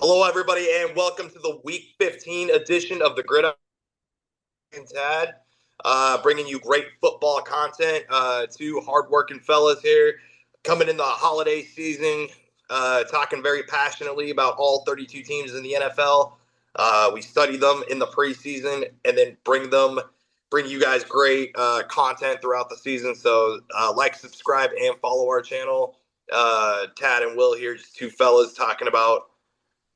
Hello, everybody, and welcome to the Week 15 edition of the Gridiron and Tad, bringing you great football content. Two hardworking fellas here coming in the holiday season, talking very passionately about all 32 teams in the NFL. We study them in the preseason and then bring you guys great content throughout the season. So, like, subscribe, and follow our channel. Tad and Will here, just two fellas talking about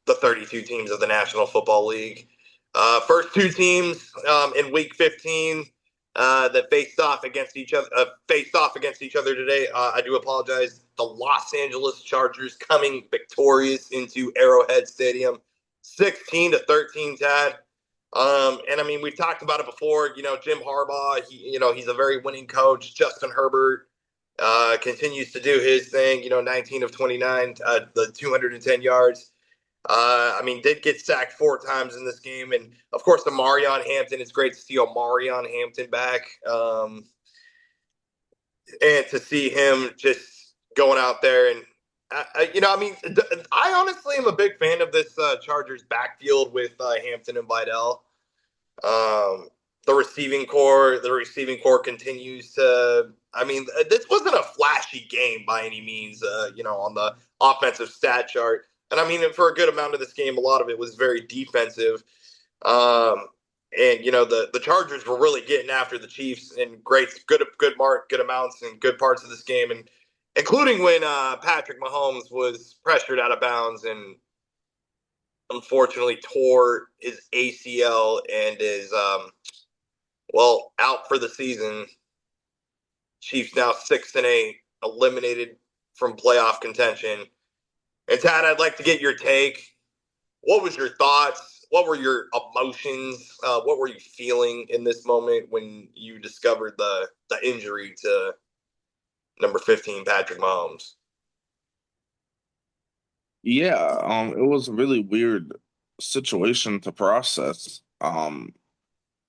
the 32 teams of the National Football League. First two teams in Week 15 that faced off against each other today. I do apologize. The Los Angeles Chargers coming victorious into Arrowhead Stadium, 16-13. Tad. And I mean, we've talked about it before. Jim Harbaugh. He's a very winning coach. Justin Herbert continues to do his thing. 19 of 29, the 210 yards. Did get sacked 4 times in this game. And, of course, the Marion Hampton. It's great to see Marion Hampton back. And to see him just going out there. And, I honestly am a big fan of this Chargers backfield with Hampton and Vidal. The receiving core continues to – this wasn't a flashy game by any means, on the offensive stat chart. And for a good amount of this game, a lot of it was very defensive. The Chargers were really getting after the Chiefs in good amounts and good parts of this game, and including when Patrick Mahomes was pressured out of bounds and unfortunately tore his ACL and is out for the season. Chiefs now 6-8, eliminated from playoff contention. And Tad, I'd like to get your take. What was your thoughts? What were your emotions? What were you feeling in this moment when you discovered the injury to number 15, Patrick Mahomes? Yeah, it was a really weird situation to process.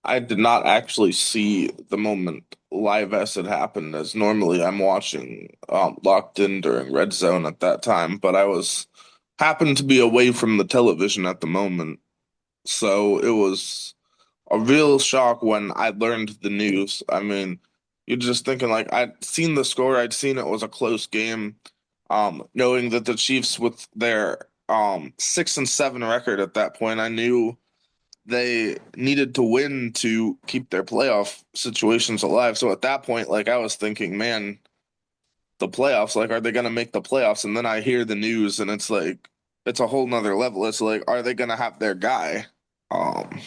I did not actually see the moment live as it happened, as normally I'm watching locked in during Red Zone at that time, but I was happened to be away from the television at the moment. So it was a real shock when I learned the news. You're just thinking like I'd seen the score, I'd seen it was a close game. Knowing that the Chiefs with their 6-7 record at that point, I knew they needed to win to keep their playoff situations alive. So at that point, like I was thinking, man, the playoffs, like, are they gonna make the playoffs? And then I hear the news and it's like it's a whole nother level. It's like, are they gonna have their guy? Um,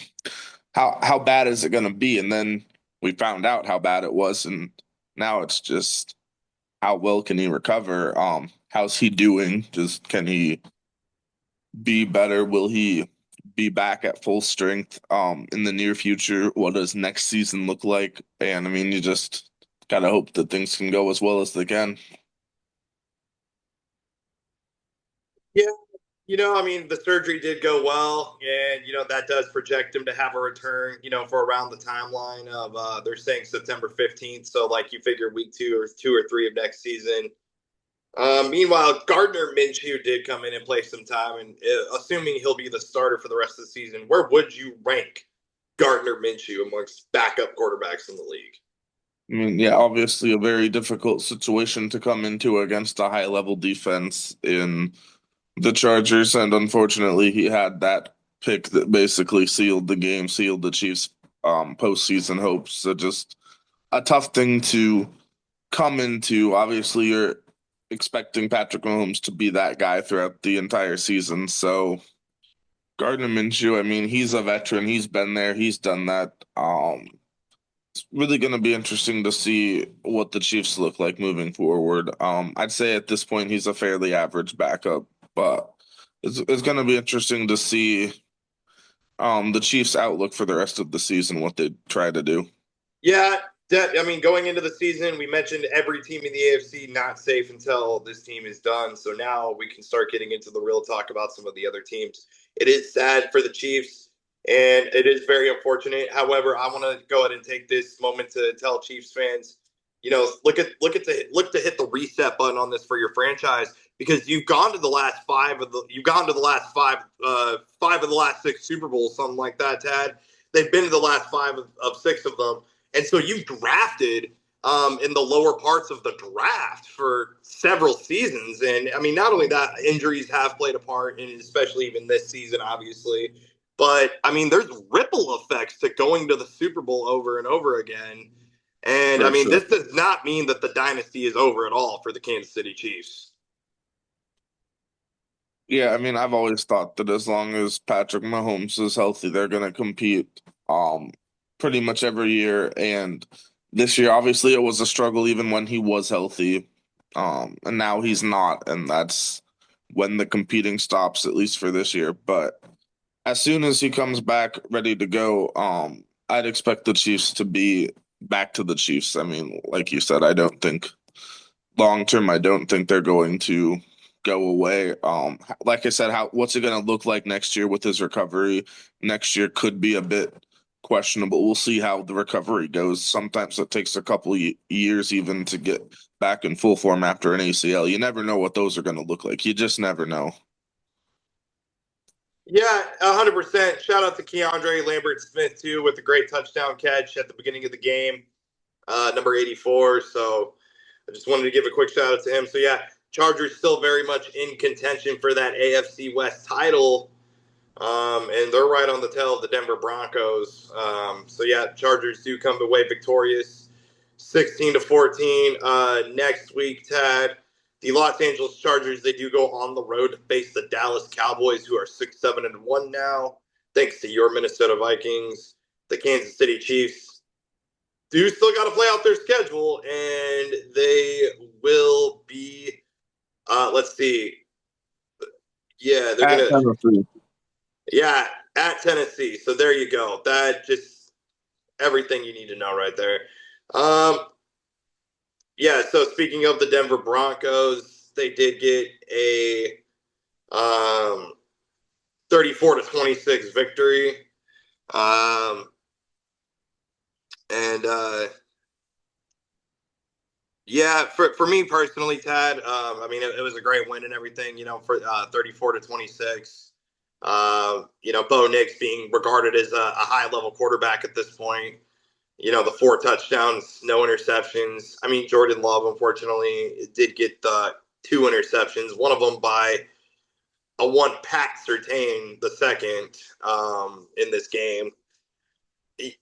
how bad is it gonna be? And then we found out how bad it was, and now it's just how well can he recover? How's he doing? Just can he be better? Will he be back at full strength in the near future? What does next season look like? And you just gotta hope that things can go as well as they can. Yeah, the surgery did go well, and that does project him to have a return. For around the timeline of they're saying September 15th. So like you figure week 2 or 3 of next season. Meanwhile, Gardner Minshew did come in and play some time, and assuming he'll be the starter for the rest of the season, where would you rank Gardner Minshew amongst backup quarterbacks in the league? Yeah, obviously a very difficult situation to come into against a high level defense in the Chargers, and unfortunately he had that pick that basically sealed the game, sealed the Chiefs' postseason hopes. So just a tough thing to come into. Obviously, you're expecting Patrick Mahomes to be that guy throughout the entire season. So Gardner Minshew, he's a veteran. He's been there. He's done that. It's really going to be interesting to see what the Chiefs look like moving forward. I'd say at this point he's a fairly average backup, but it's going to be interesting to see the Chiefs' outlook for the rest of the season, what they try to do. Yeah, going into the season, we mentioned every team in the AFC not safe until this team is done. So now we can start getting into the real talk about some of the other teams. It is sad for the Chiefs, and it is very unfortunate. However, I want to go ahead and take this moment to tell Chiefs fans, look to hit the reset button on this for your franchise, because you've gone to the last five of the last six Super Bowls, something like that, Tad. They've been to the last five of six of them, and so you've drafted in the lower parts of the draft for several seasons. And I mean, not only that, injuries have played a part, and especially even this season, obviously. But I mean, there's ripple effects to going to the Super Bowl over and over again. And I For mean, sure. this does not mean that the dynasty is over at all for the Kansas City Chiefs. Yeah, I mean, I've always thought that as long as Patrick Mahomes is healthy, they're going to compete pretty much every year. And this year, obviously, it was a struggle even when he was healthy. And now he's not, and that's when the competing stops, at least for this year. But as soon as he comes back ready to go, I'd expect the Chiefs to be back to the Chiefs. I mean, like you said, I don't think long term, I don't think they're going to go away. Like I said, how what's it going to look like next year with his recovery? Next year could be a bit questionable. We'll see how the recovery goes. Sometimes it takes a couple years even to get back in full form after an ACL. You never know what those are going to look like. You just never know. Yeah, 100%. Shout out to Keandre Lambert Smith, too, with a great touchdown catch at the beginning of the game, number 84. So I just wanted to give a quick shout out to him. So, yeah, Chargers still very much in contention for that AFC West title. And they're right on the tail of the Denver Broncos. So, yeah, Chargers do come away victorious 16-14. Next week, Tad, the Los Angeles Chargers, they do go on the road to face the Dallas Cowboys, who are 6-7-1 now, thanks to your Minnesota Vikings. The Kansas City Chiefs do still got to play out their schedule, and they will be, let's see. Yeah, they're At going to, Tennessee. yeah, at Tennessee. So there you go. That just everything you need to know right there. Um, yeah, so speaking of the Denver Broncos, they did get a 34-26 victory. Um, and yeah, for me personally, Tad, I mean, it was a great win and everything, for 34-26. Bo Nix being regarded as a high level quarterback at this point. The four touchdowns, no interceptions. I mean, Jordan Love, unfortunately, did get the two interceptions, one of them by a one Pat Surtain, the second, in this game.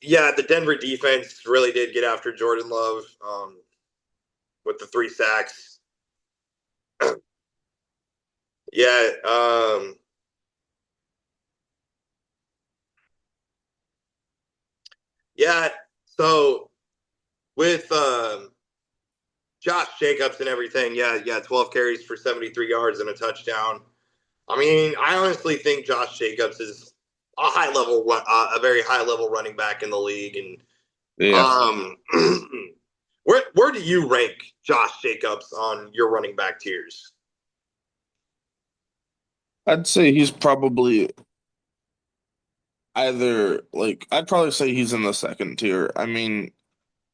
Yeah, the Denver defense really did get after Jordan Love with the three sacks. Yeah, yeah. So with Josh Jacobs and everything, yeah, 12 carries for 73 yards and a touchdown. I mean, I honestly think Josh Jacobs is a very high level running back in the league. And Yeah, um, where do you rank Josh Jacobs on your running back tiers? I'd say he's probably either like I'd probably say he's in the second tier. I mean,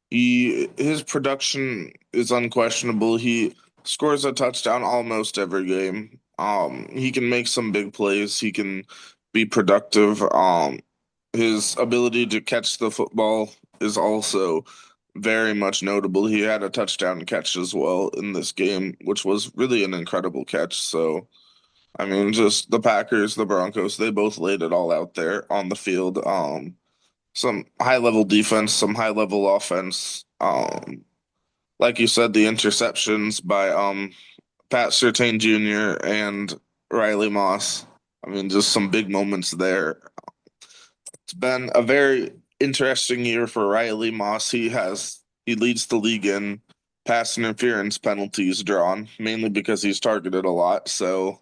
his production is unquestionable. He scores a touchdown almost every game. He can make some big plays. He can be productive. His ability to catch the football is also very much notable. He had a touchdown catch as well in this game, which was really an incredible catch. So, I mean, just the Packers, the Broncos, they both laid it all out there on the field. Some high level defense, some high level offense. Like you said, the interceptions by Pat Surtain Jr. and Riley Moss. I mean, just some big moments there. It's been a very interesting year for Riley Moss. He leads the league in pass interference penalties drawn, mainly because he's targeted a lot. So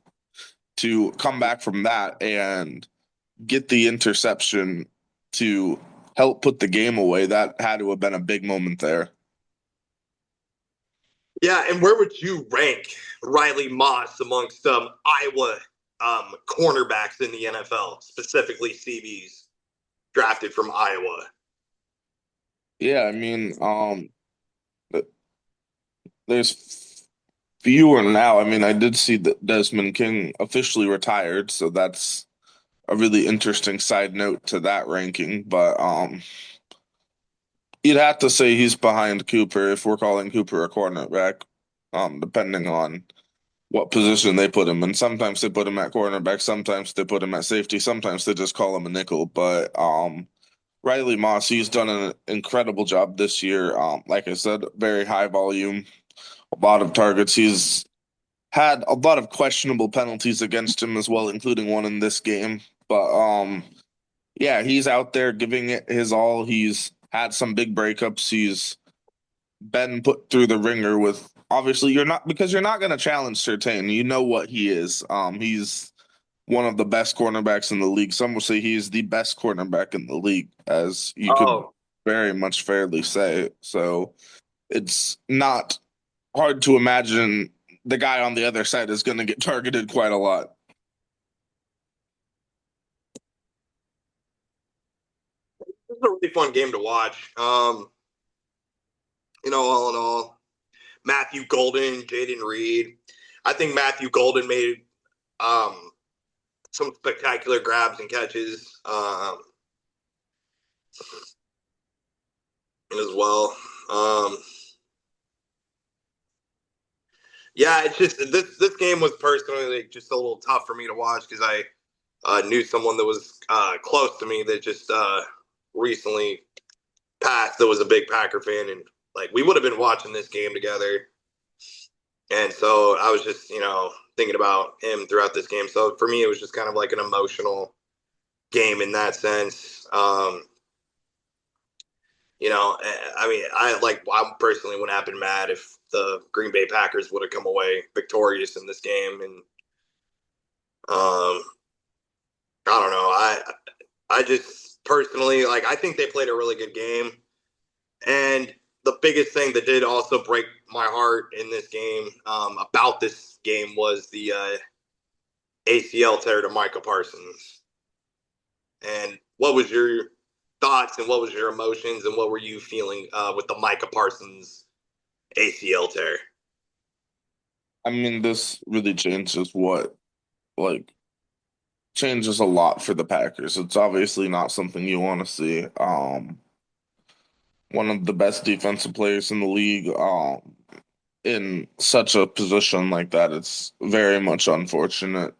to come back from that and get the interception to help put the game away, that had to have been a big moment there. Yeah, and where would you rank Riley Moss amongst Iowa cornerbacks in the NFL, specifically CBs drafted from Iowa? Yeah, I mean, there's fewer now. I mean, I did see that Desmond King officially retired, so that's a really interesting side note to that ranking. But you'd have to say he's behind Cooper if we're calling Cooper a cornerback, depending on what position they put him in. Sometimes they put him at cornerback, sometimes they put him at safety, sometimes they just call him a nickel. But Riley Moss, he's done an incredible job this year. Like I said, very high volume, a lot of targets. He's had a lot of questionable penalties against him as well, including one in this game. But yeah, he's out there giving it his all. He's had some big breakups. He's been put through the ringer with obviously you're not because you're not going to challenge Surtain. You know what he is. He's one of the best cornerbacks in the league. Some will say he's the best cornerback in the league, as you could Oh, very much fairly say. So it's not hard to imagine the guy on the other side is going to get targeted quite a lot. this is a really fun game to watch. All in all, Matthew Golden, Jaden Reed. I think Matthew Golden made um, some spectacular grabs and catches as well. Um, yeah, it's just this game was personally like, just a little tough for me to watch because I knew someone that was close to me that just recently passed. That was a big Packer fan, and like we would have been watching this game together. And so I was just thinking about him throughout this game. So for me, it was just kind of like an emotional game in that sense. I mean, I personally wouldn't have been mad if the Green Bay Packers would have come away victorious in this game. And I don't know. I just personally like. I think they played a really good game. And the biggest thing that did also break my heart in this game about this game was the ACL tear to Micah Parsons. And what was your thoughts and what was your emotions and what were you feeling with the Micah Parsons ACL tear? I mean, this really changes like changes a lot for the Packers. It's obviously not something you want to see. One of the best defensive players in the league, in such a position like that, it's very much unfortunate.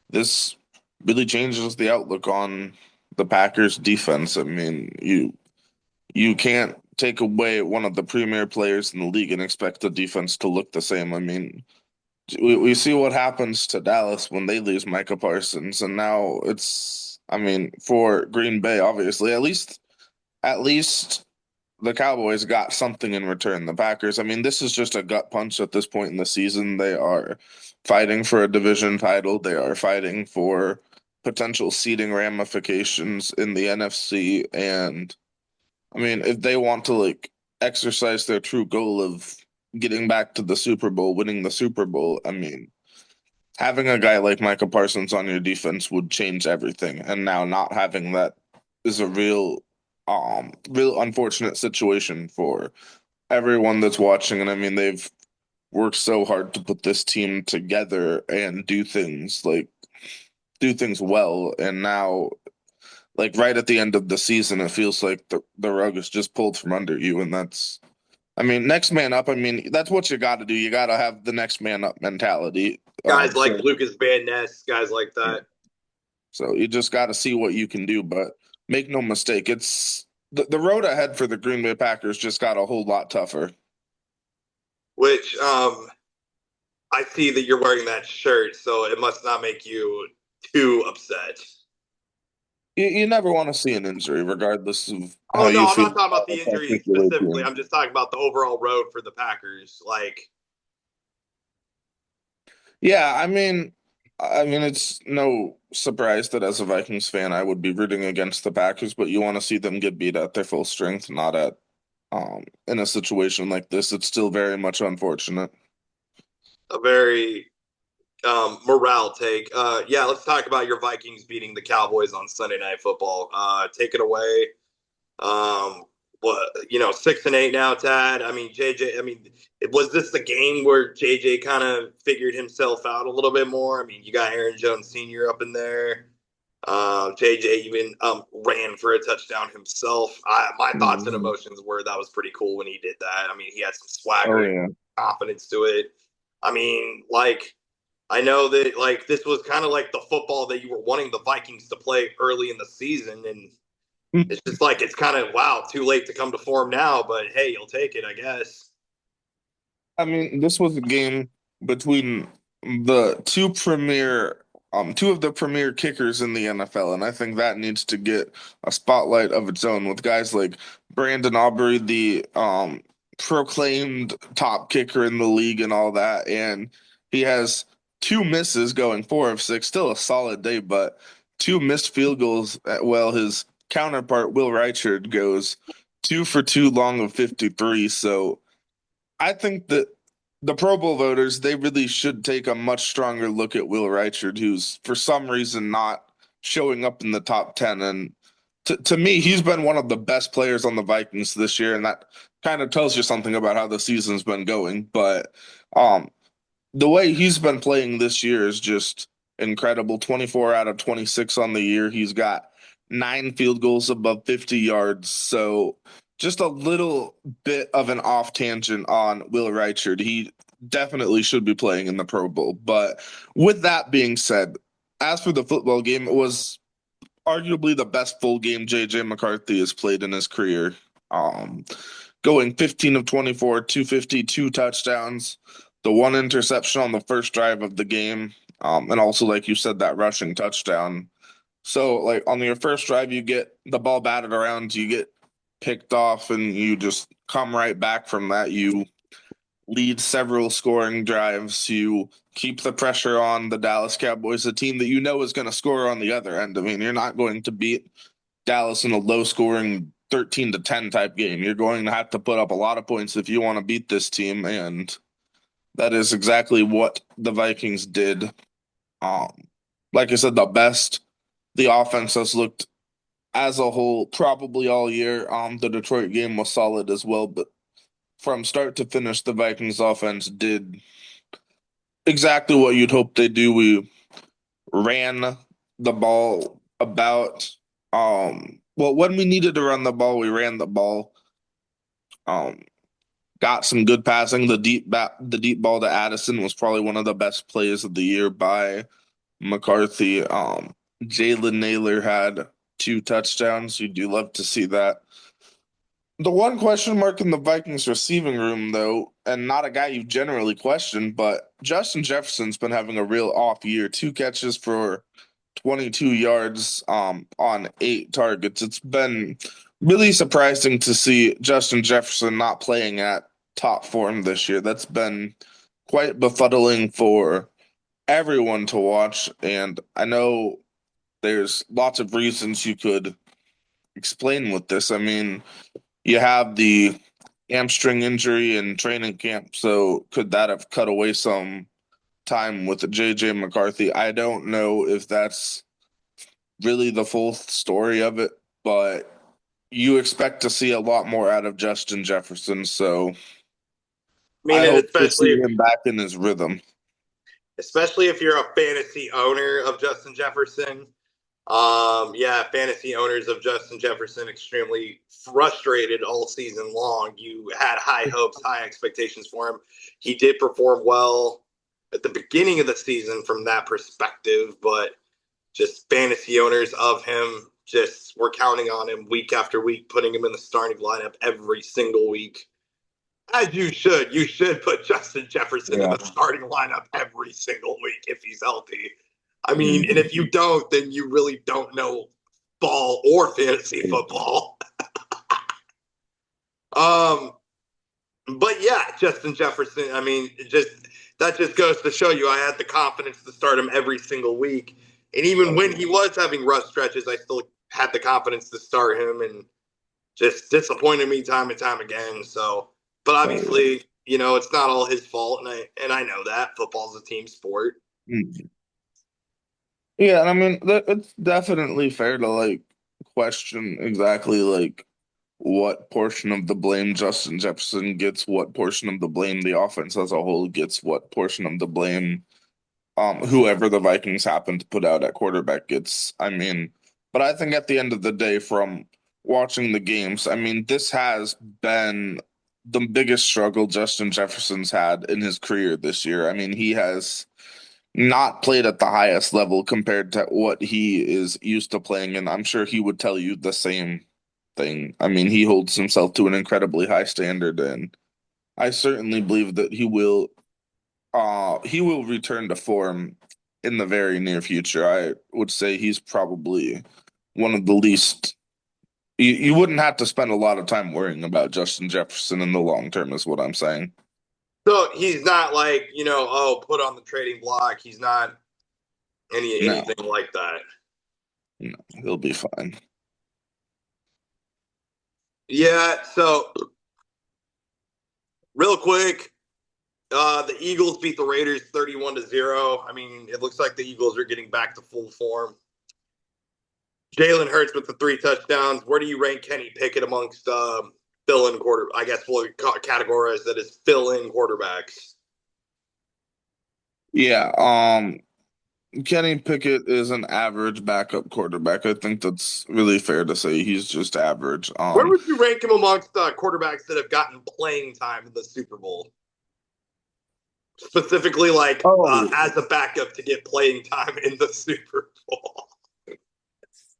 This really changes the outlook on the Packers defense. I mean, you can't take away one of the premier players in the league and expect the defense to look the same. I mean, we see what happens to Dallas when they lose Micah Parsons, and now it's, I mean, for Green Bay, obviously, at least the Cowboys got something in return. The Packers, I mean, this is just a gut punch at this point in the season. They are fighting for a division title. They are fighting for potential seeding ramifications in the NFC. And I mean, if they want to like exercise their true goal of getting back to the Super Bowl, winning the Super Bowl, I mean, having a guy like Micah Parsons on your defense would change everything. And now not having that is a real unfortunate situation for everyone that's watching. And I mean, they've worked so hard to put this team together and do things well. And now, like right at the end of the season, it feels like the rug is just pulled from under you. And that's, I mean, next man up. I mean, that's what you got to do. You got to have the next man up mentality. Guys like So, Lucas Van Ness, guys like that. so you just got to see what you can do. But make no mistake, it's the road ahead for the Green Bay Packers just got a whole lot tougher. Which I see that you're wearing that shirt, so it must not make you too upset. You never want to see an injury, regardless of how Oh you no, I'm feel not talking about about the a injury particular specifically. team. I'm just talking about the overall road for the Packers. Like, Yeah, I mean, it's no surprise that as a Vikings fan, I would be rooting against the Packers, but you want to see them get beat at their full strength, not at in a situation like this. It's still very much unfortunate. a very morale take. Yeah, let's talk about your Vikings beating the Cowboys on Sunday Night Football. Take it away. Um, what 6-8 now, Tad. I mean, JJ. I mean, was this the game where JJ kind of figured himself out a little bit more? I mean, you got Aaron Jones Sr. up in there. JJ even ran for a touchdown himself. My thoughts and Mhm. emotions were that was pretty cool when he did that. I mean, he had some Oh swagger, yeah. confidence to it. I mean, like I know that like this was kind of like the football that you were wanting the Vikings to play early in the season, and it's just like it's kind of wow, too late to come to form now. But hey, you'll take it, I guess. I mean, this was a game between the two of the premier kickers in the NFL, and I think that needs to get a spotlight of its own with guys like Brandon Aubrey, the proclaimed top kicker in the league and all that, and he has two misses going 4 of 6, still a solid day, but two missed field goals. Well, his counterpart Will Reichard goes 2 for 2 long of 53, so. I think that the Pro Bowl voters, they really should take a much stronger look at Will Reichard, who's for some reason not showing up in the top 10. And to me, he's been one of the best players on the Vikings this year, and that kind of tells you something about how the season's been going. But um, the way he's been playing this year is just incredible. 24 out of 26 on the year. He's got 9 field goals above 50 yards. So just a little bit of an off tangent on Will Reichard. He definitely should be playing in the Pro Bowl. But with that being said, as for the football game, it was arguably the best full game JJ McCarthy has played in his career. Um, Going 15 of 24, 250, 2 touchdowns, the one interception on the first drive of the game, and also, like you said, that rushing touchdown. So, like on your first drive, you get the ball batted around, you get picked off, and you just come right back from that. You lead several scoring drives. You keep the pressure on the Dallas Cowboys, a team that you know is going to score on the other end. I mean, you're not going to beat Dallas in a low scoring 13-10 type game. You're going to have to put up a lot of points if you want to beat this team, and that is exactly what the Vikings did. Um, like I said, the offense has looked as a whole probably all year. The Detroit game was solid as well, but from start to finish, the Vikings offense did exactly what you'd hope they do. We ran the ball about well, when we needed to run the ball, we ran the ball. Um got some good passing. The deep ball to Addison was probably one of the best plays of the year by McCarthy. Jalen Naylor had 2 touchdowns. You do love to see that. The one question mark in the Vikings receiving room, though, and not a guy you generally question, but Justin Jefferson's been having a real off year. 2 catches for 22 yards on 8 targets. It's been really surprising to see Justin Jefferson not playing at top form this year. That's been quite befuddling for everyone to watch. And I know there's lots of reasons you could explain with this. I mean, you have the hamstring injury in training camp, so could that have cut away some time with JJ McCarthy? I don't know if that's really the full story of it, but you expect to see a lot more out of Justin Jefferson, so I mean, I and hope to see him back in his rhythm. especially if you're a fantasy owner of Justin Jefferson. Yeah, fantasy owners of Justin Jefferson extremely frustrated all season long. You had high hopes, high expectations for him. He did perform well at the beginning of the season from that perspective, but just fantasy owners of him just were counting on him week after week, putting him in the starting lineup every single week. As you should. You should put Justin Jefferson in Yeah. the starting lineup every single week if he's healthy. I mean, and Mhm. if you don't, then you really don't know ball or fantasy football. um, but yeah, Justin Jefferson. I mean, just that just goes to show you I had the confidence to start him every single week, and even when he was having rough stretches, I still had the confidence to start him, and just disappointed me time and time again. So, but obviously, it's not all his fault, and I know that football's a team sport. Mhm. Yeah, and I mean, it's definitely fair to like question exactly like what portion of the blame Justin Jefferson gets, what portion of the blame the offense as a whole gets, what portion of the blame whoever the Vikings happen to put out at quarterback gets. I mean, but I think at the end of the day, from watching the games, I mean, this has been the biggest struggle Justin Jefferson's had in his career this year. I mean, he has not played at the highest level compared to what he is used to playing, and I'm sure he would tell you the same thing. I mean, he holds himself to an incredibly high standard, and I certainly believe that he will return to form in the very near future. I would say he's probably one of the least. You wouldn't have to spend a lot of time worrying about Justin Jefferson in the long term, is what I'm saying. So he's not like, oh, put on the trading block. He's not No, anything like that. no, he'll be fine. Yeah. So real quick, the Eagles beat the Raiders 31-0. I mean, it looks like the Eagles are getting back to full form. Jalen Hurts with the 3 touchdowns. Where do you rank Kenny Pickett amongst fill-in quarter? I guess we'll categorize that as fill-in quarterbacks. Yeah, Kenny Pickett is an average backup quarterback. I think that's really fair to say. He's just average. Where would you rank him amongst quarterbacks that have gotten playing time in the Super Bowl? Specifically, like as a backup to get playing time in the Super Bowl.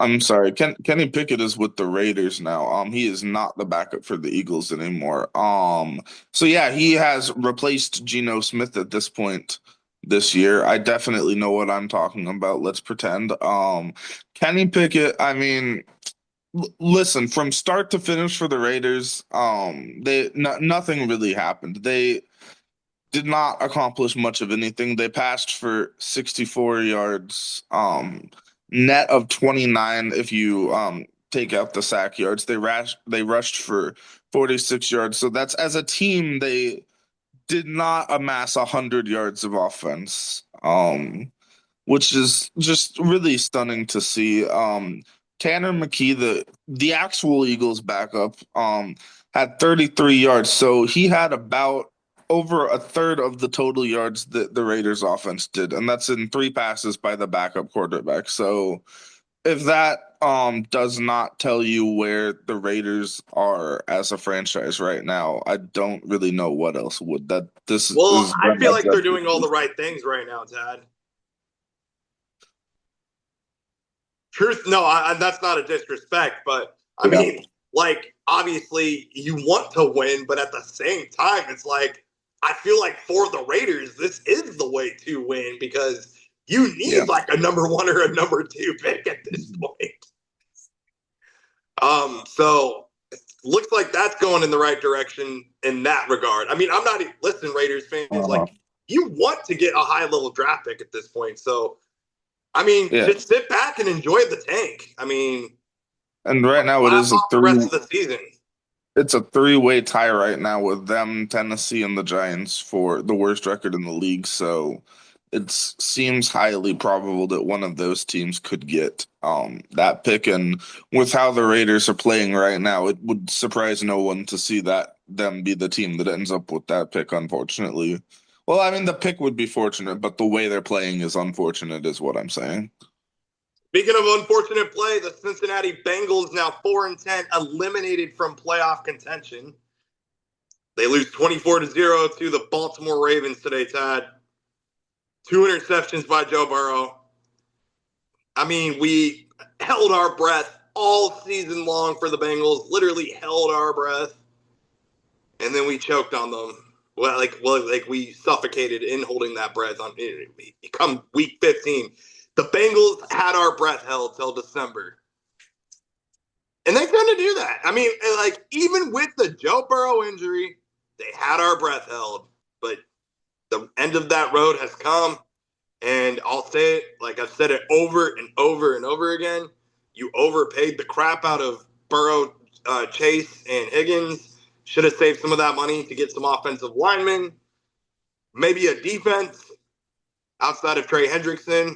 I'm sorry. Kenny Pickett is with the Raiders now. He is not the backup for the Eagles anymore. So yeah, he has replaced Geno Smith at this point this year. I definitely know what I'm talking about. Let's pretend. Kenny Pickett, I mean, listen, from start to finish for the Raiders, they no, nothing really happened. They did not accomplish much of anything. They passed for 64 yards, net of 29 if you take out the sack yards. They rushed for 46 yards. So that's as a team they did not amass 100 yards of offense. Which is just really stunning to see. Tanner McKee, the actual Eagles backup, had 33 yards, so he had about over a third of the total yards that the Raiders offense did, and that's in 3 passes by the backup quarterback. So if that does not tell you where the Raiders are as a franchise right now, I don't really know what else would. That this Well, is I feel like they're doing all the right things right now, Tad. Truth, no, that's not a disrespect, but I yeah. mean, like, obviously you want to win, but at the same time, it's like, I feel like for the Raiders, this is the way to win because you Yeah. need like a number 1 or a number 2 pick at this point. So looks like that's going in the right direction in that regard. I mean, I'm not listen, Raiders fans, Uh-huh. like you want to get a high level draft pick at this point. So I mean, Yeah. just sit back and enjoy the tank. I mean, And right now it laugh is a off the three rest of the season. it's a three-way tie right now with them, Tennessee, and the Giants for the worst record in the league. So it seems highly probable that one of those teams could get that pick. And with how the Raiders are playing right now, it would surprise no one to see that them be the team that ends up with that pick, unfortunately. Well, I mean, the pick would be fortunate, but the way they're playing is unfortunate, is what I'm saying. Speaking of unfortunate play, the Cincinnati Bengals now 4-10, eliminated from playoff contention. They lose 24-0 to the Baltimore Ravens today, Todd. 2 interceptions by Joe Burrow. I mean, we held our breath all season long for the Bengals, literally held our breath, and then we choked on them. Like we suffocated in holding that breath on come week 15. The Bengals had our breath held till December. And they tend to do that. I mean, like even with the Joe Burrow injury, they had our breath held. But the end of that road has come. And I'll say it like I've said it over and over and over again. You overpaid the crap out of Burrow, Chase, and Higgins. Should have saved some of that money to get some offensive linemen, maybe a defense outside of Trey Hendrickson.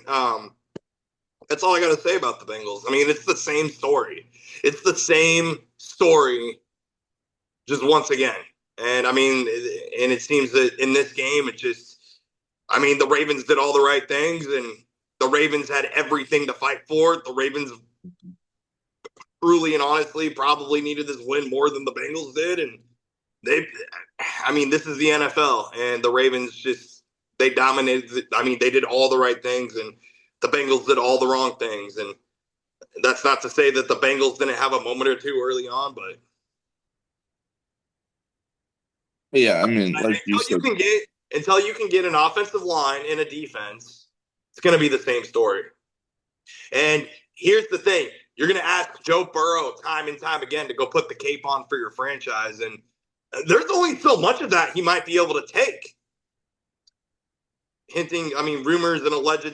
That's all I got to say about the Bengals. I mean, it's the same story. It's the same story just once again. And I mean, and it seems that in this game, it just, I mean, the Ravens did all the right things, and the Ravens had everything to fight for. The Ravens truly and honestly probably needed this win more than the Bengals did. And they, I mean, this is the NFL, and the Ravens just, they dominated. I mean, they did all the right things, and the Bengals did all the wrong things. And that's not to say that the Bengals didn't have a moment or two early on, but Yeah, I mean, like you until you said, can get an offensive line and a defense, it's going to be the same story. And here's the thing: you're going to ask Joe Burrow time and time again to go put the cape on for your franchise, and there's only so much of that he might be able to take. Hinting, I mean, rumors and alleged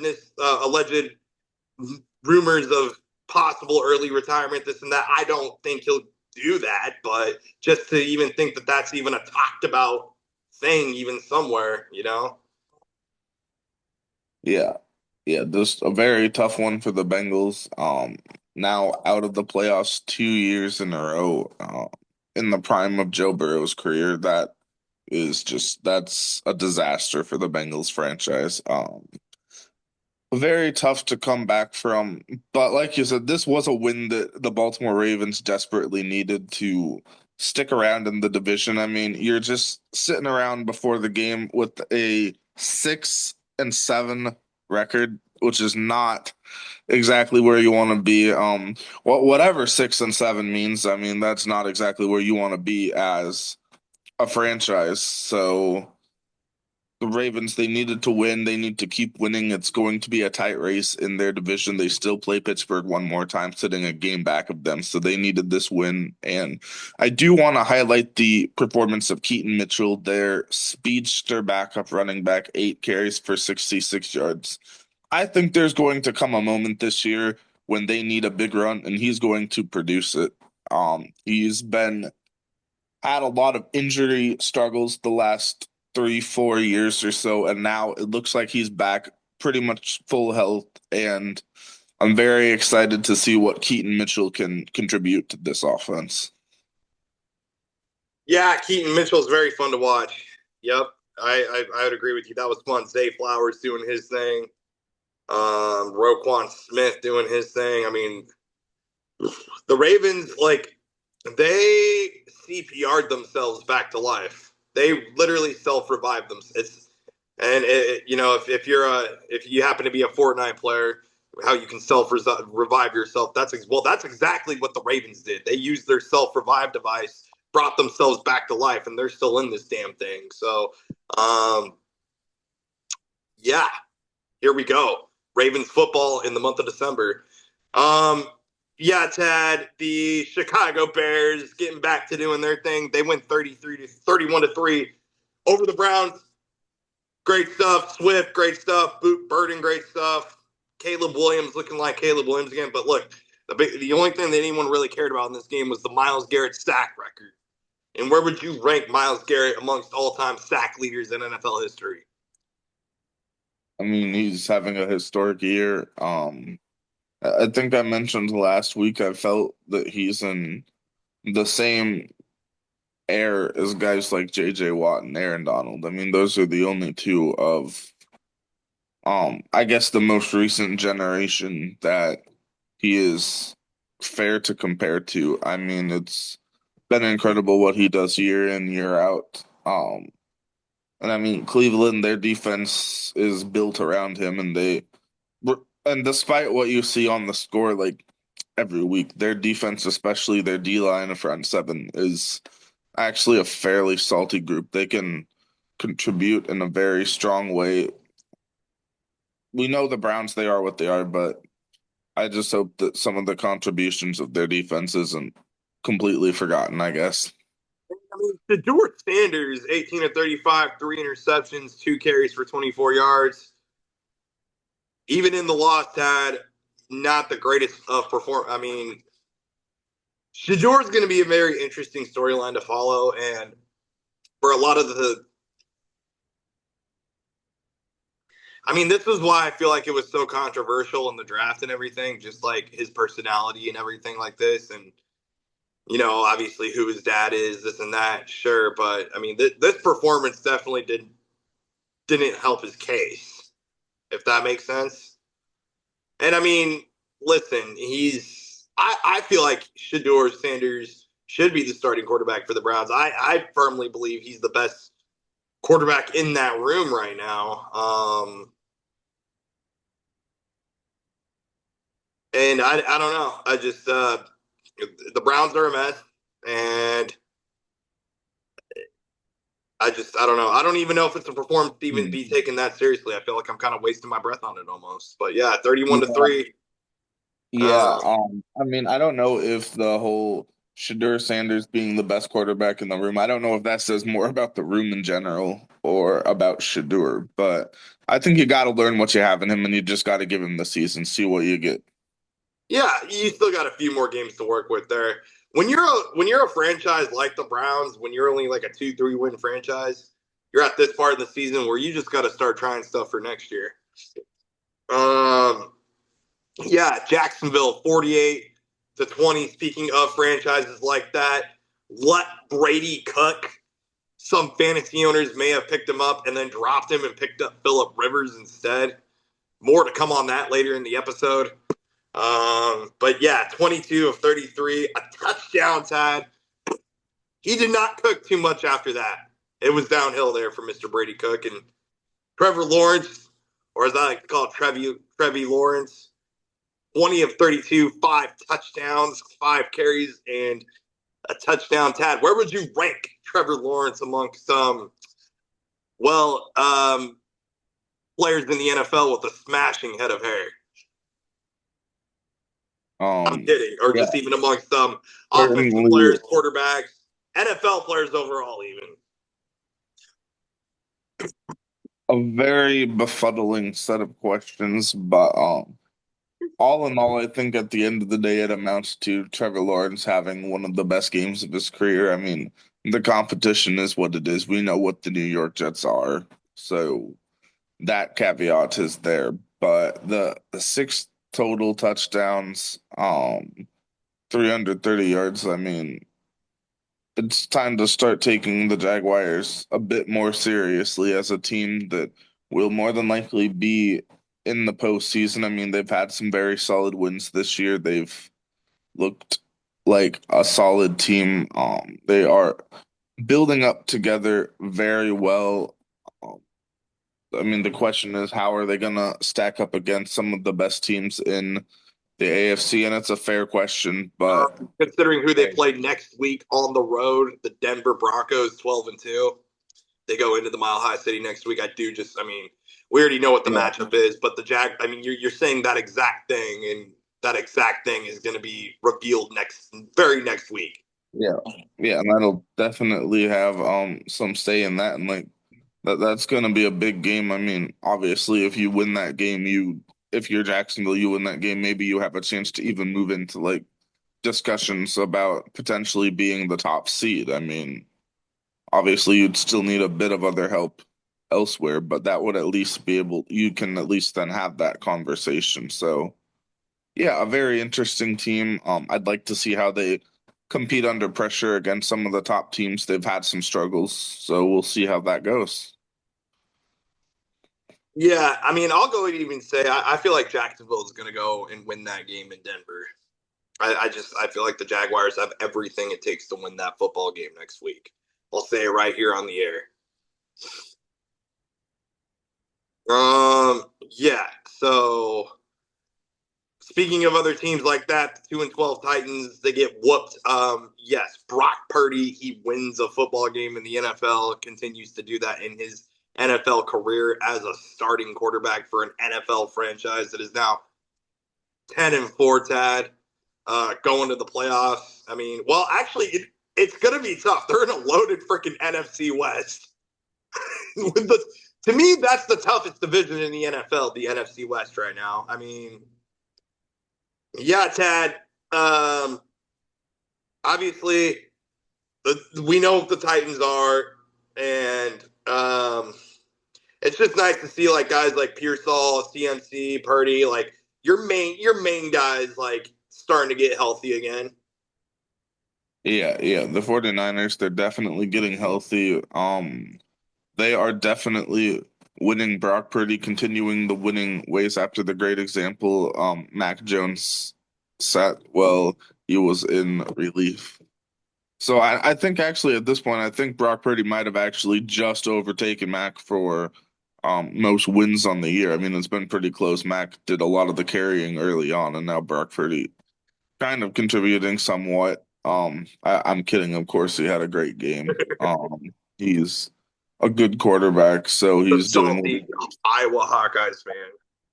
rumors of possible early retirement, this and that. I don't think he'll do that, but just to even think that that's even a talked about thing, even somewhere, you know? yeah, yeah, this a very tough one for the Bengals. Now out of the playoffs 2 years in a row, in the prime of Joe Burrow's career, that's a disaster for the Bengals franchise. Very tough to come back from, but like you said, this was a win that the Baltimore Ravens desperately needed to stick around in the division. I mean, you're just sitting around before the game with a 6-7 record, which is not exactly where you want to be. Whatever 6-7 means, I mean, that's not exactly where you want to be as a franchise. So the Ravens, they needed to win. They need to keep winning. It's going to be a tight race in their division. They still play Pittsburgh one more time, sitting a game back of them. So they needed this win. And I do want to highlight the performance of Keaton Mitchell, their speedster backup running back, 8 carries for 66 yards. I think there's going to come a moment this year when they need a big run, and he's going to produce it. He's been had a lot of injury struggles the last 3, 4 years or so, and now it looks like he's back pretty much full health. And I'm very excited to see what Keaton Mitchell can contribute to this offense. Yeah, Keaton Mitchell's very fun to watch. Yep. I would agree with you. That was fun. Zay Flowers doing his thing. Roquan Smith doing his thing. I mean, the Ravens, like, they CPR'd themselves back to life. They literally self-revived them. You know, if you happen to be a Fortnite player, how you can self-revive yourself. That's exactly what the Ravens did. They used their self-revive device, brought themselves back to life, and they're still in this damn thing. So, yeah, here we go. Ravens football in the month of December. Um, yeah, Tad, the Chicago Bears getting back to doing their thing. They went 31 to 3 over the Browns. Great stuff. Swift, great stuff. Burden, great stuff. Caleb Williams looking like Caleb Williams again. But look, the only thing that anyone really cared about in this game was the Myles Garrett sack record. And where would you rank Myles Garrett amongst all-time sack leaders in NFL history? I mean, he's having a historic year. I think I mentioned last week I felt that he's in the same air as guys like J.J. Watt and Aaron Donald. I mean, those are the only two of I guess the most recent generation that he is fair to compare to. I mean, it's been incredible what he does year in, year out. And I mean, Cleveland, their defense is built around him, and despite what you see on the score, like every week, their defense, especially their D line and front seven, is actually a fairly salty group. They can contribute in a very strong way. We know the Browns, they are what they are, but I just hope that some of the contributions of their defense isn't completely forgotten, I guess. I mean, Shedeur Sanders, 18 to 35, 3 interceptions, 2 carries for 24 yards. Even in the loss, Tad, not the greatest of perform. I mean, Shedeur is going to be a very interesting storyline to follow, and for a lot of the, I mean, this is why I feel like it was so controversial in the draft and everything, just like his personality and everything like this. And Obviously who his dad is, this and that, sure, but I mean, this performance definitely didn't help his case, if that makes sense. And I mean, listen, I feel like Shedeur Sanders should be the starting quarterback for the Browns. I firmly believe he's the best quarterback in that room right now. And I don't know. I just the Browns are a mess, and I don't know. I don't even know if it's a performance to even be taken that seriously. I feel like I'm kind of wasting my breath on it almost. But yeah, 31 to Yeah, 3. yeah. I mean, I don't know if the whole Shadur Sanders being the best quarterback in the room, I don't know if that says more about the room in general or about Shadur, but I think you got to learn what you have in him and you just got to give him the season, see what you get. Yeah, you still got a few more games to work with there. When you're a franchise like the Browns, when you're only like a 2-3 win franchise, you're at this part of the season where you just got to start trying stuff for next year. Um, yeah, Jacksonville 48-20. Speaking of franchises like that, let Brady cook. Some fantasy owners may have picked him up and then dropped him and picked up Philip Rivers instead. More to come on that later in the episode. But yeah, 22 of 33, a touchdown, Tad. He did not cook too much after that. It was downhill there for Mr. Brady Cook and Trevor Lawrence, or as I like to call it, Trevi Lawrence. 20 of 32, 5 touchdowns, 5 carries, and a touchdown. Tad, where would you rank Trevor Lawrence amongst well, players in the NFL with a smashing head of hair? I'm Um, kidding. Or yeah, just even amongst some offensive certainly players, quarterbacks, NFL players overall, even. a very befuddling set of questions, but all in all, I think at the end of the day, it amounts to Trevor Lawrence having one of the best games of his career. I mean, the competition is what it is. We know what the New York Jets are, so that caveat is there. But the six total touchdowns, 330 yards. I mean, it's time to start taking the Jaguars a bit more seriously as a team that will more than likely be in the postseason. I mean, they've had some very solid wins this year. They've looked like a solid team. They are building up together very well. Um, I mean, the question is, how are they going to stack up against some of the best teams in the AFC? And it's a fair question, but Considering who they hey, play next week on the road, the Denver Broncos 12-2. They go into the Mile High City next week. I mean, we already know what the yeah. matchup is, but I mean, you're saying that exact thing, and that exact thing is going to be revealed very next week. Yeah, yeah, and that'll definitely have some say in that, and like that's gonna be a big game. I mean, obviously, if you win that game, if you're Jacksonville, you win that game, maybe you have a chance to even move into like discussions about potentially being the top seed. I mean, obviously, you'd still need a bit of other help elsewhere, but that would at least be able, you can at least then have that conversation. So. Yeah, a very interesting team. I'd like to see how they compete under pressure against some of the top teams. They've had some struggles, so we'll see how that goes. Yeah, I mean, I'll go and even say I feel like Jacksonville is going to go and win that game in Denver. I feel like the Jaguars have everything it takes to win that football game next week. I'll say it right here on the air. Yeah. So speaking of other teams like that, the 2-12 Titans, they get whooped. Yes, Brock Purdy, he wins a football game in the NFL, continues to do that in his NFL career as a starting quarterback for an NFL franchise that is now 10-4, Tad, going to the playoffs. I mean, well, actually, it's going to be tough. They're in a loaded freaking NFC West. To me, that's the toughest division in the NFL, the NFC West right now. I mean, yeah, Tad. Um, Obviously, we know what the Titans are, and it's just nice to see like guys like Pearsall, CMC, Purdy, like your main guys like starting to get healthy again. Yeah. The 49ers, they're definitely getting healthy. They are definitely winning. Brock Purdy continuing the winning ways after the great example. Mac Jones sat well. He was in relief. So I think actually at this point, I think Brock Purdy might have actually just overtaken Mac for most wins on the year. I mean, it's been pretty close. Mac did a lot of the carrying early on, and now Brock Purdy kind of contributing somewhat. I'm kidding, of course, he had a great game. He's a good quarterback, so The he's doing what salty Iowa Hawkeyes fan.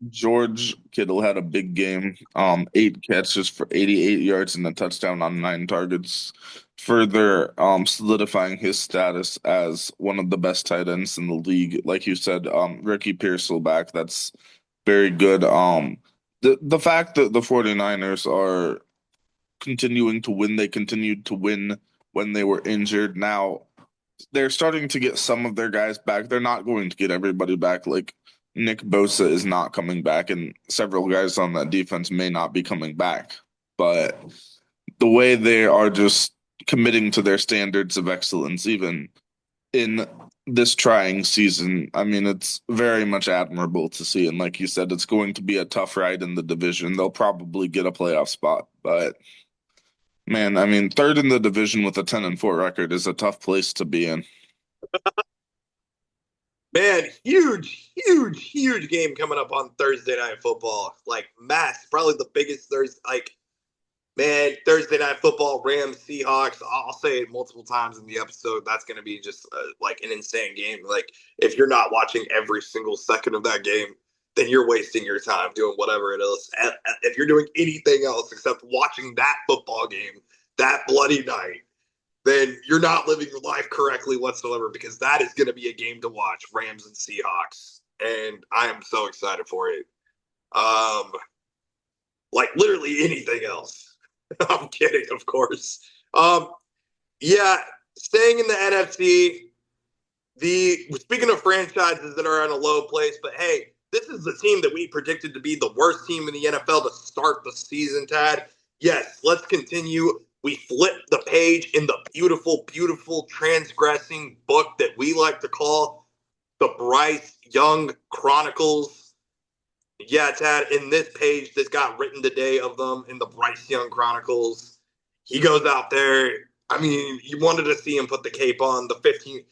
George Kittle had a big game. 8 catches for 88 yards and a touchdown on 9 targets, further solidifying his status as one of the best tight ends in the league. Like you said, Ricky Pearsall back. That's very good. The fact that the 49ers are continuing to win, they continued to win when they were injured. Now they're starting to get some of their guys back. They're not going to get everybody back. Like Nick Bosa is not coming back, and several guys on that defense may not be coming back. But the way they are just committing to their standards of excellence, even in this trying season, I mean, it's very much admirable to see. And like you said, it's going to be a tough ride in the division. They'll probably get a playoff spot, but man, I mean, third in the division with a 10-4 record is a tough place to be in. Man, huge game coming up on Thursday Night Football. Like mass, probably the biggest Thursday. Like, man, Thursday Night Football, Rams, Seahawks. I'll say it multiple times in the episode. That's going to be just like an insane game. Like, if you're not watching every single second of that game, then you're wasting your time doing whatever it is. And if you're doing anything else except watching that football game, that bloody night, then you're not living your life correctly whatsoever, because that is going to be a game to watch, Rams and Seahawks. And I am so excited for it. Um, like literally anything else. I'm kidding, of course. Um, yeah, staying in the NFC. The Speaking of franchises that are in a low place, but hey, this is the team that we predicted to be the worst team in the NFL to start the season, Tad. Yes, let's continue. We flip the page in the beautiful transgressing book that we like to call the Bryce Young Chronicles. Yeah, Tad, in this page that got written today of them in the Bryce Young Chronicles, he goes out there. I mean, you wanted to see him put the cape on the 15.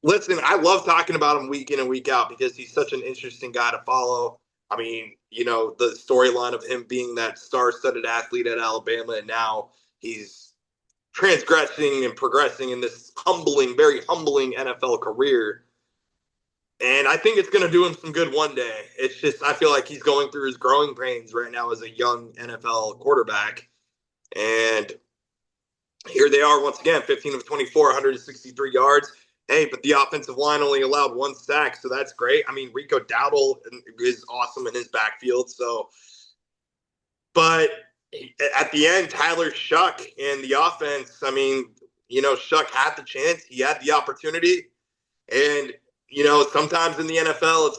Listen, I love talking about him week in and week out because he's such an interesting guy to follow. I mean, the storyline of him being that star-studded athlete at Alabama, and now he's transgressing and progressing in this very humbling NFL career. And I think it's going to do him some good one day. It's just, I feel like he's going through his growing pains right now as a young NFL quarterback. And here they are once again, 15 of 24, 163 yards. Hey, but the offensive line only allowed one sack, so that's great. I mean, Rico Dowdle is awesome in his backfield. So, but at the end, Tyler Shuck and the offense, I mean, Shuck had the chance, he had the opportunity. And, sometimes in the NFL,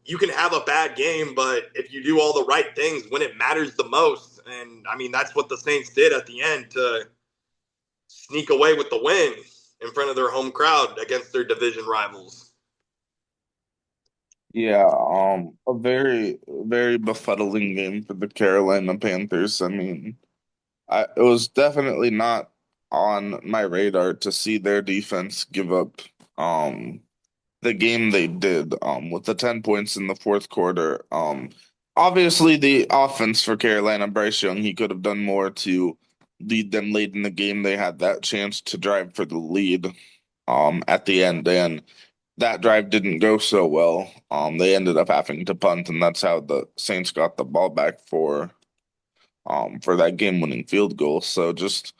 you can have a bad game, but if you do all the right things when it matters the most, and I mean, that's what the Saints did at the end to sneak away with the win in front of their home crowd against their division rivals. Yeah, a very befuddling game for the Carolina Panthers. I mean, it was definitely not on my radar to see their defense give up the game they did with the 10 points in the fourth quarter. Obviously the offense for Carolina, Bryce Young, he could have done more to lead them late in the game. They had that chance to drive for the lead at the end, and that drive didn't go so well. They ended up having to punt, and that's how the Saints got the ball back for that game-winning field goal. So just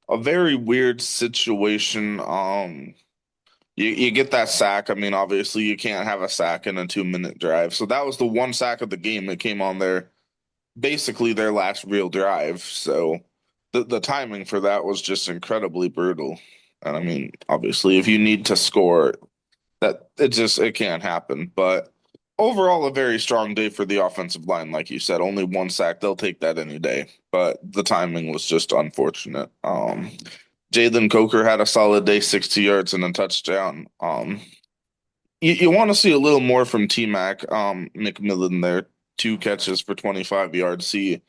a very weird situation. You get that sack. I mean, obviously you can't have a sack in a 2-minute drive. So that was the one sack of the game that came on their basically their last real drive. So the timing for that was just incredibly brutal. And I mean, obviously if you need to score, that it can't happen. But Overall, a very strong day for the offensive line, like you said. Only one sack, they'll take that any day. But the timing was just unfortunate. Jalen Coker had a solid day, 60 yards and a touchdown. You want to see a little more from T-Mac, McMillan there, two catches for 25 yards. He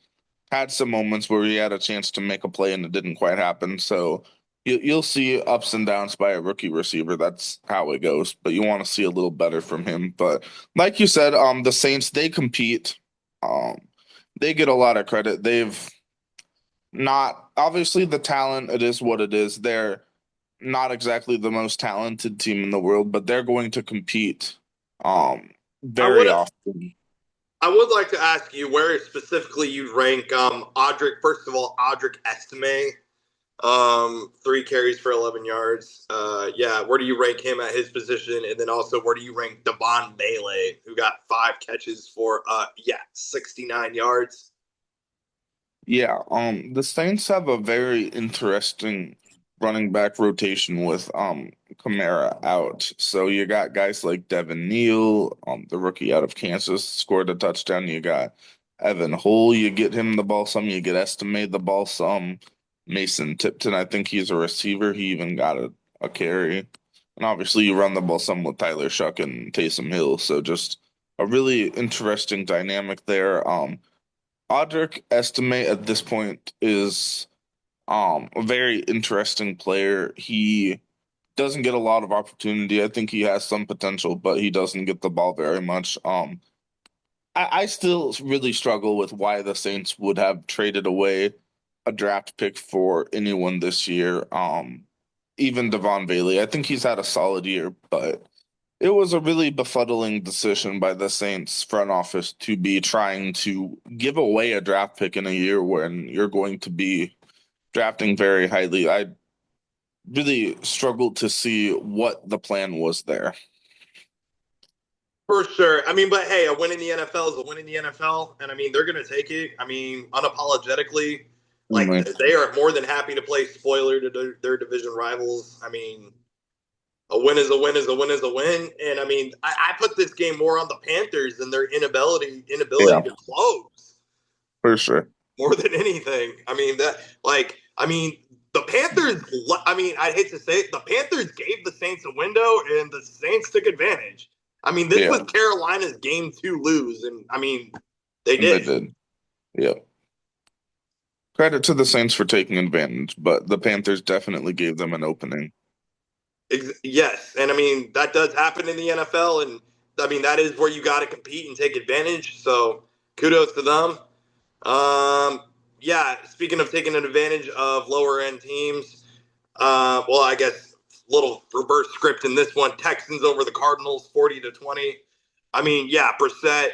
had some moments where he had a chance to make a play and it didn't quite happen. So you'll see ups and downs by a rookie receiver. That's how it goes. But you want to see a little better from him. But like you said, the Saints, they compete. Um, they get a lot of credit. They've not obviously the talent, it is what it is. They're not exactly the most talented team in the world, but they're going to compete I would very often. I would like to ask you where specifically you'd rank Audric. First of all, Audric Estime, 3 carries for 11 yards. Yeah, where do you rank him at his position? And then also, where do you rank Devon Bailey, who got 5 catches for 69 yards? Yeah, the Saints have a very interesting running back rotation with Kamara out. So you got guys like Devin Neal, the rookie out of Kansas, scored a touchdown. You got Evan Hull, you get him the ball some, you get Estimate the ball some. Mason Tipton, I think he's a receiver. He even got a carry. And obviously you run the ball some with Tyler Shuck and Taysom Hill. So just a really interesting dynamic there. Audric Estimate at this point is a very interesting player. He doesn't get a lot of opportunity. I think he has some potential, but he doesn't get the ball very much. I still really struggle with why the Saints would have traded away a draft pick for anyone this year. Even Devon Bailey. I think he's had a solid year, but it was a really befuddling decision by the Saints front office to be trying to give away a draft pick in a year when you're going to be drafting very highly. I really struggled to see what the plan was there. For sure. I mean, but hey, a win in the NFL is a win in the NFL, and I mean they're going to take it. I mean, unapologetically, like Like, they are more than happy to play spoiler to their division rivals. I mean, a win is a win is a win is a win, and I mean, I put this game more on the Panthers and their inability yeah, to close for sure. more than anything. I mean that, like, I mean. The Panthers, I mean, I hate to say it, the Panthers gave the Saints a window and the Saints took advantage. I mean, this was Yeah, Carolina's game to lose, and I mean, they and they did. did. Yeah. Credit to the Saints for taking advantage, but the Panthers definitely gave them an opening. Yes, and I mean that does happen in the NFL, and I mean that is where you got to compete and take advantage. So kudos to them. Um, yeah. Speaking of taking advantage of lower end teams, well, I guess little reverse script in this one: Texans over the Cardinals, 40-20. I mean, yeah, Brissett,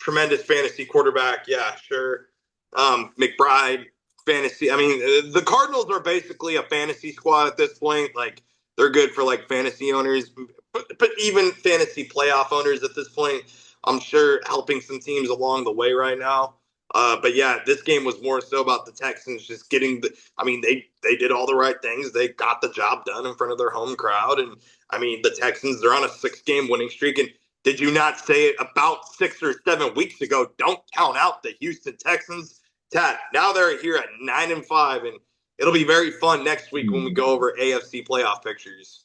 tremendous fantasy quarterback. Yeah, sure. McBride, fantasy. I mean, the Cardinals are basically a fantasy squad at this point. Like they're good for like fantasy owners, but even fantasy playoff owners at this point. I'm sure helping some teams along the way right now. But yeah, this game was more so about the Texans just getting the. I mean, they did all the right things. They got the job done in front of their home crowd, and I mean, the Texans they're on a 6 game winning streak. And did you not say it about 6 or 7 weeks ago? Don't count out the Houston Texans. Tad, now they're here at 9-5, and it'll be very fun next week when we go over AFC playoff pictures.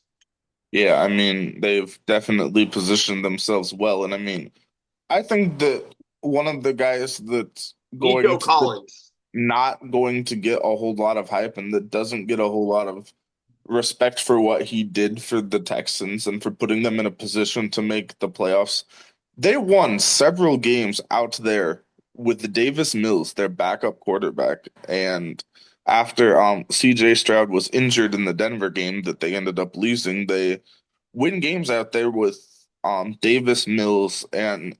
Yeah, I mean, they've definitely positioned themselves well. And I mean, I think that one of the guys that's Nico going to that's Collins. not going to get a whole lot of hype and that doesn't get a whole lot of respect for what he did for the Texans and for putting them in a position to make the playoffs. They won several games out there with the Davis Mills, their backup quarterback. And after CJ Stroud was injured in the Denver game that they ended up losing, they win games out there with Davis Mills, and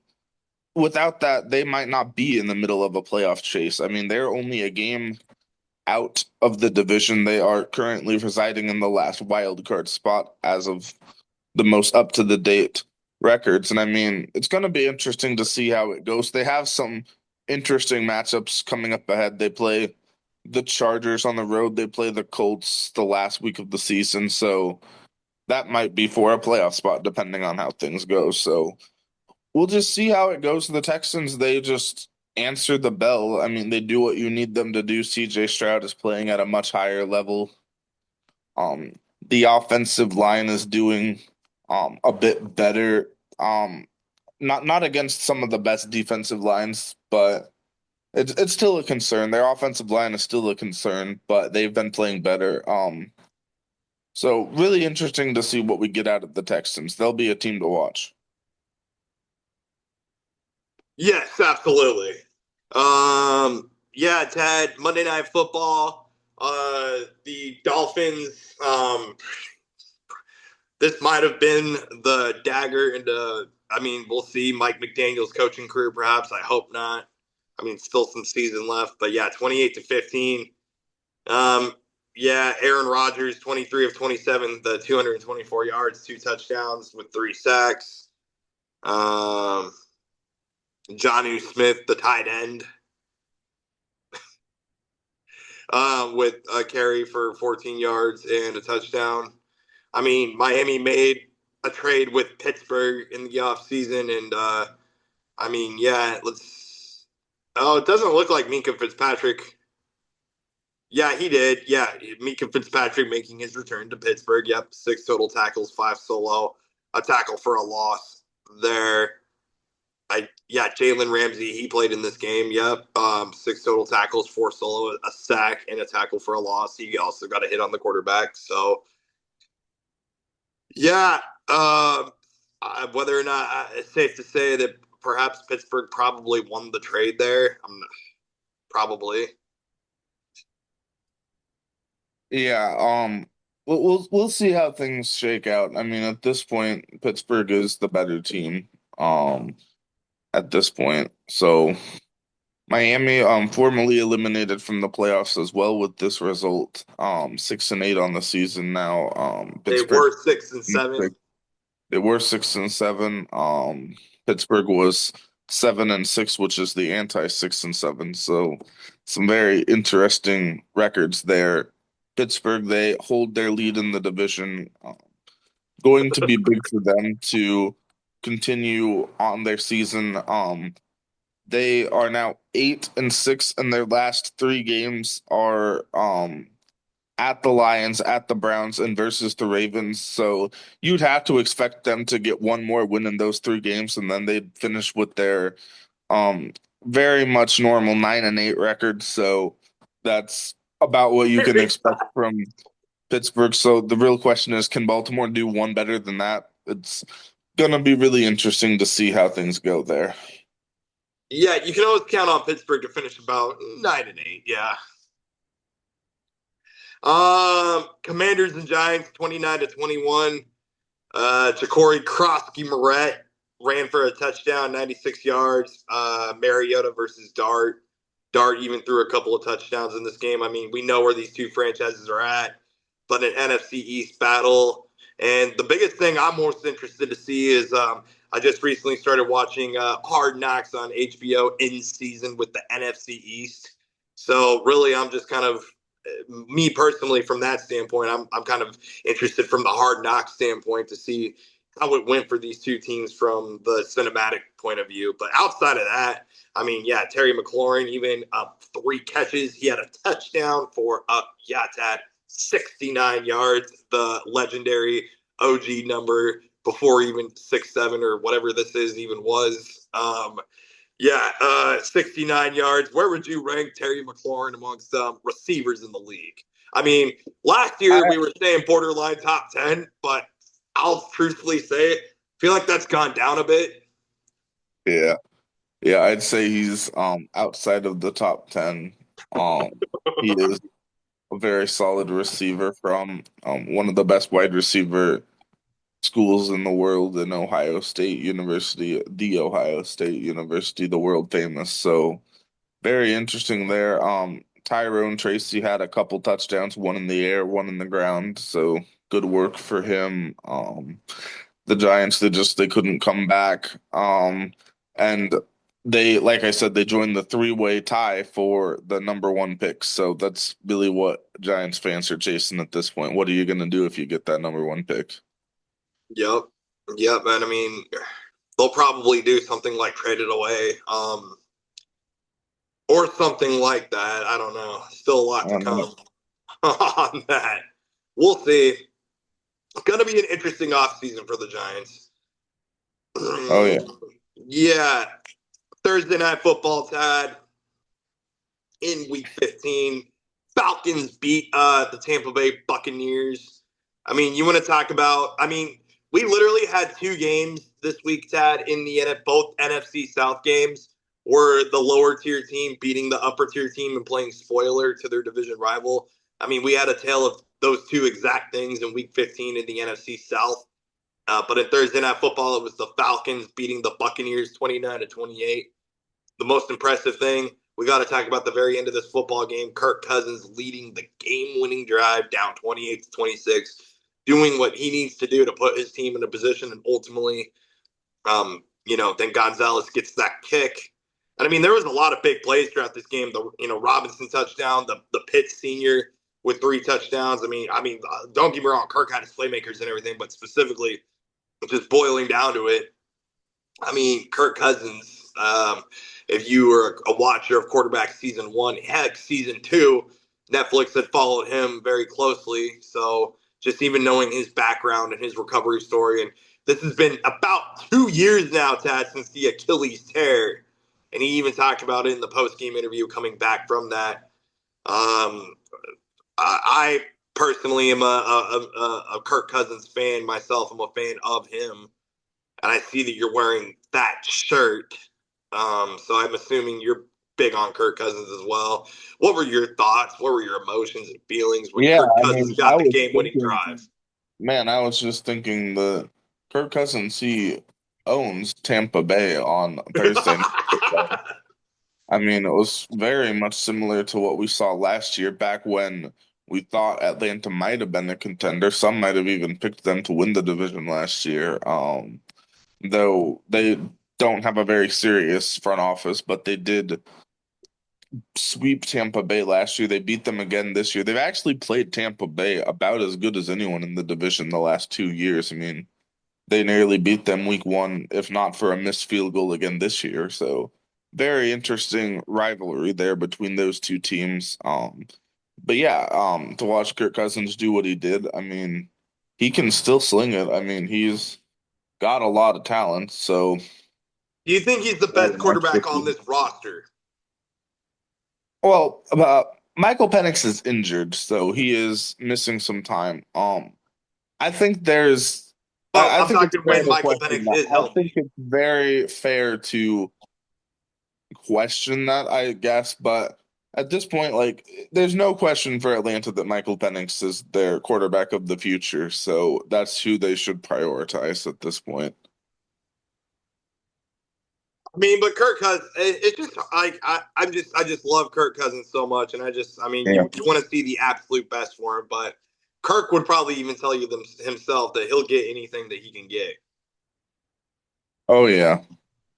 without that, they might not be in the middle of a playoff chase. I mean, they're only a game out of the division. They are currently residing in the last wild card spot as of the most up to the date records. And I mean, it's going to be interesting to see how it goes. They have some interesting matchups coming up ahead. They play the Chargers on the road, they play the Colts the last week of the season. So that might be for a playoff spot depending on how things go. So we'll just see how it goes. The Texans, they just answer the bell. I mean, they do what you need them to do. CJ Stroud is playing at a much higher level. Um, the offensive line is doing a bit better. Not against some of the best defensive lines, but it's still a concern. Their offensive line is still a concern, but they've been playing better. So really interesting to see what we get out of the Texans. They'll be a team to watch. Yes, absolutely. Yeah, Ted, Monday Night Football, the Dolphins, this might have been the dagger into, I mean, we'll see Mike McDaniel's coaching career, perhaps. I hope not. I mean, still some season left, but yeah, 28-15. Um, yeah, Aaron Rodgers, 23 of 27, the 224 yards, 2 touchdowns with 3 sacks. Um, Jonnu Smith, the tight end, with a carry for 14 yards and a touchdown. I mean, Miami made a trade with Pittsburgh in the offseason, and I mean, yeah, let's. Oh, it doesn't look like Minka Fitzpatrick. Yeah, he did. Yeah, Minka Fitzpatrick making his return to Pittsburgh. Yep, 6 total tackles, 5 solo, a tackle for a loss there. Jalen Ramsey, he played in this game. Yep, 6 total tackles, 4 solo, a sack, and a tackle for a loss. He also got a hit on the quarterback. So yeah, whether or not it's safe to say that perhaps Pittsburgh probably won the trade there. Probably. Yeah, we'll see how things shake out. I mean, at this point, Pittsburgh is the better team. At this point, so Miami formally eliminated from the playoffs as well with this result. 6-8 on the season now. They Pittsburgh were 6-7. they were 6-7. Pittsburgh was 7-6, which is the anti 6-7. So some very interesting records there. Pittsburgh, they hold their lead in the division. Going to be big for them to continue on their season. They are now 8-6, and their last three games are at the Lions, at the Browns, and versus the Ravens. So you'd have to expect them to get one more win in those three games, and then they'd finish with their um very much normal 9-8 record. So that's about what you can expect from Pittsburgh. So the real question is, can Baltimore do one better than that? It's gonna be really interesting to see how things go there. Yeah, you can always count on Pittsburgh to finish about 9-8. Yeah. Commanders and Giants, 29-21. Ja'Cory Krosky-Moret ran for a touchdown, 96 yards. Mariota versus Dart. Dart even threw a couple of touchdowns in this game. I mean, we know where these two franchises are at, but an NFC East battle. And the biggest thing I'm most interested to see is I just recently started watching Hard Knocks on HBO in season with the NFC East. So really, I'm just kind of me personally from that standpoint. I'm kind of interested from the Hard Knocks standpoint to see how it went for these two teams from the cinematic point of view. But outside of that, I mean, yeah, Terry McLaurin, even 3 catches. He had a touchdown for Yatat, 69 yards, the legendary OG number before even 6'7" or whatever this is even was. 69 yards. Where would you rank Terry McLaurin amongst receivers in the league? I mean, last year we were saying borderline top 10, but I'll truthfully say, I feel like that's gone down a bit. Yeah. Yeah, I'd say he's outside of the top 10. Um he is a very solid receiver from one of the best wide receiver schools in the world in Ohio State University, the Ohio State University, the world famous. So very interesting there. Tyrone Tracy had a couple touchdowns, one in the air, one in the ground. So good work for him. The Giants, they couldn't come back. And they, like I said, they joined the three-way tie for the number one pick. So that's really what Giants fans are chasing at this point. What are you going to do if you get that number one pick? Yep. Yep. And I mean, they'll probably do something like trade it away, or something like that. I don't know. Still a lot I to don't know. come on that. We'll see. It's going to be an interesting offseason for the Giants. Oh yeah. Yeah. Thursday night football, Tad, in week 15. Falcons beat the Tampa Bay Buccaneers. I mean, you want to talk about, I mean, we literally had two games this week, Tad, in the both NFC South games were the lower tier team beating the upper tier team and playing spoiler to their division rival. I mean, we had a tale of those two exact things in week 15 in the NFC South. But in Thursday night football, it was the Falcons beating the Buccaneers 29-28. The most impressive thing, we got to talk about the very end of this football game. Kirk Cousins leading the game-winning drive down 28-26, doing what he needs to do to put his team in a position, and ultimately, then Gonzalez gets that kick. And I mean, there was a lot of big plays throughout this game. The Robinson touchdown, the Pitts senior with 3 touchdowns. Don't get me wrong, Kirk had his playmakers and everything, but specifically, just boiling down to it, I mean, Kirk Cousins, if you were a watcher of quarterback season 1, heck, season 2, Netflix had followed him very closely. So just even knowing his background and his recovery story, and this has been about 2 years now, Tad, since the Achilles tear. And he even talked about it in the post-game interview coming back from that. Um, I personally am a Kirk Cousins fan myself. I'm a fan of him, and I see that you're wearing that shirt. So I'm assuming you're big on Kirk Cousins as well. What were your thoughts? What were your emotions and feelings when Yeah, Kirk I Cousins mean, I got the was game-winning thinking, drive? man, I was just thinking the Kirk Cousins, he owns Tampa Bay on Thursday night football. I mean, it was very much similar to what we saw last year, back when we thought Atlanta might have been a contender. Some might have even picked them to win the division last year. Though they don't have a very serious front office, but they did sweep Tampa Bay last year. They beat them again this year. They've actually played Tampa Bay about as good as anyone in the division the last 2 years. I mean, they nearly beat them week 1, if not for a missed field goal again this year. So very interesting rivalry there between those two teams. But yeah, to watch Kirk Cousins do what he did, I mean, he can still sling it. I mean, he's got a lot of talent. So Do you think he's the very best much quarterback on looking. this roster? Well, Michael Penix is injured, so he is missing some time. I think there's, Well, I I'm think it's talking fair when to Michael question Penix that. is I think healthy. it's very fair to question that, I guess, but at this point, like, there's no question for Atlanta that Michael Penix is their quarterback of the future, so that's who they should prioritize at this point. I mean, but Kirk Cousins, it's just like I just love Kirk Cousins so much, and I mean, Yeah. you want to see the absolute best for him, but Kirk would probably even tell you himself that he'll get anything that he can get Oh yeah.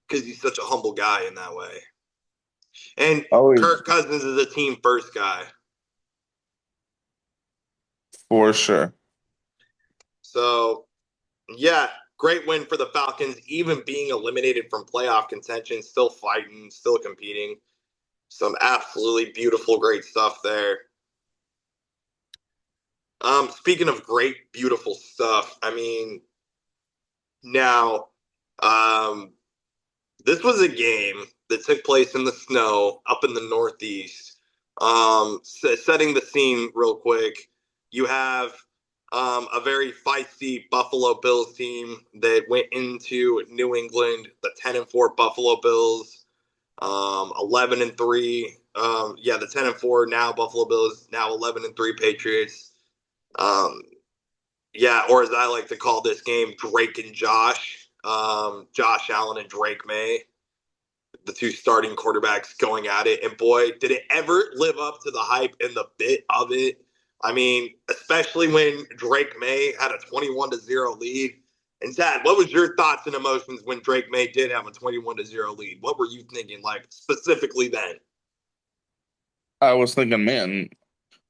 because he's such a humble guy in that way. And Oh, Kirk Cousins is a team first guy. for sure. So, yeah, great win for the Falcons, even being eliminated from playoff contention, still fighting, still competing. Some absolutely beautiful, great stuff there. Speaking of great, beautiful stuff, I mean, now, um, this was a game that took place in the snow up in the Northeast. Setting the scene real quick, you have a very feisty Buffalo Bills team that went into New England, the 10-4 Buffalo Bills, 11-3. The 10-4 now Buffalo Bills, now 11-3 Patriots. Um, or as I like to call this game, Drake and Josh. Josh Allen and Drake May, the two starting quarterbacks going at it. And boy, did it ever live up to the hype and the bit of it. I mean, especially when Drake May had a 21-0 lead. And Dad, what was your thoughts and emotions when Drake May did have a 21-0 lead? What were you thinking, like specifically then? I was thinking, man,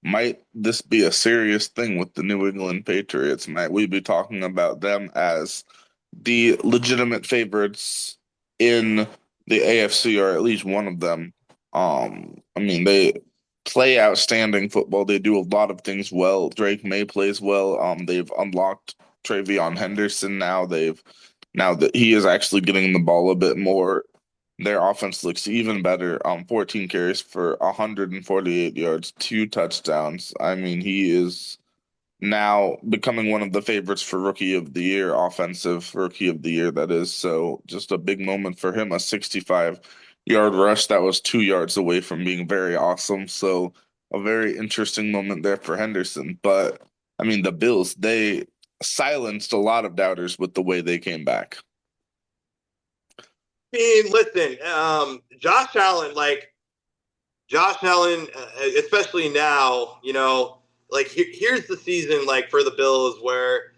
might this be a serious thing with the New England Patriots? Might we be talking about them as the legitimate favorites in the AFC, or at least one of them. I mean, they play outstanding football. They do a lot of things well. Drake May plays well. They've unlocked Travion Henderson now. Now that he is actually getting the ball a bit more, their offense looks even better. 14 carries for 148 yards, 2 touchdowns. I mean, he is now becoming one of the favorites for rookie of the year, offensive rookie of the year, that is. So just a big moment for him, a 65-yard rush that was 2 yards away from being very awesome. So a very interesting moment there for Henderson. But I mean, the Bills, they silenced a lot of doubters with the way they came back. I mean, listen, Josh Allen, especially now, like here's the season like for the Bills where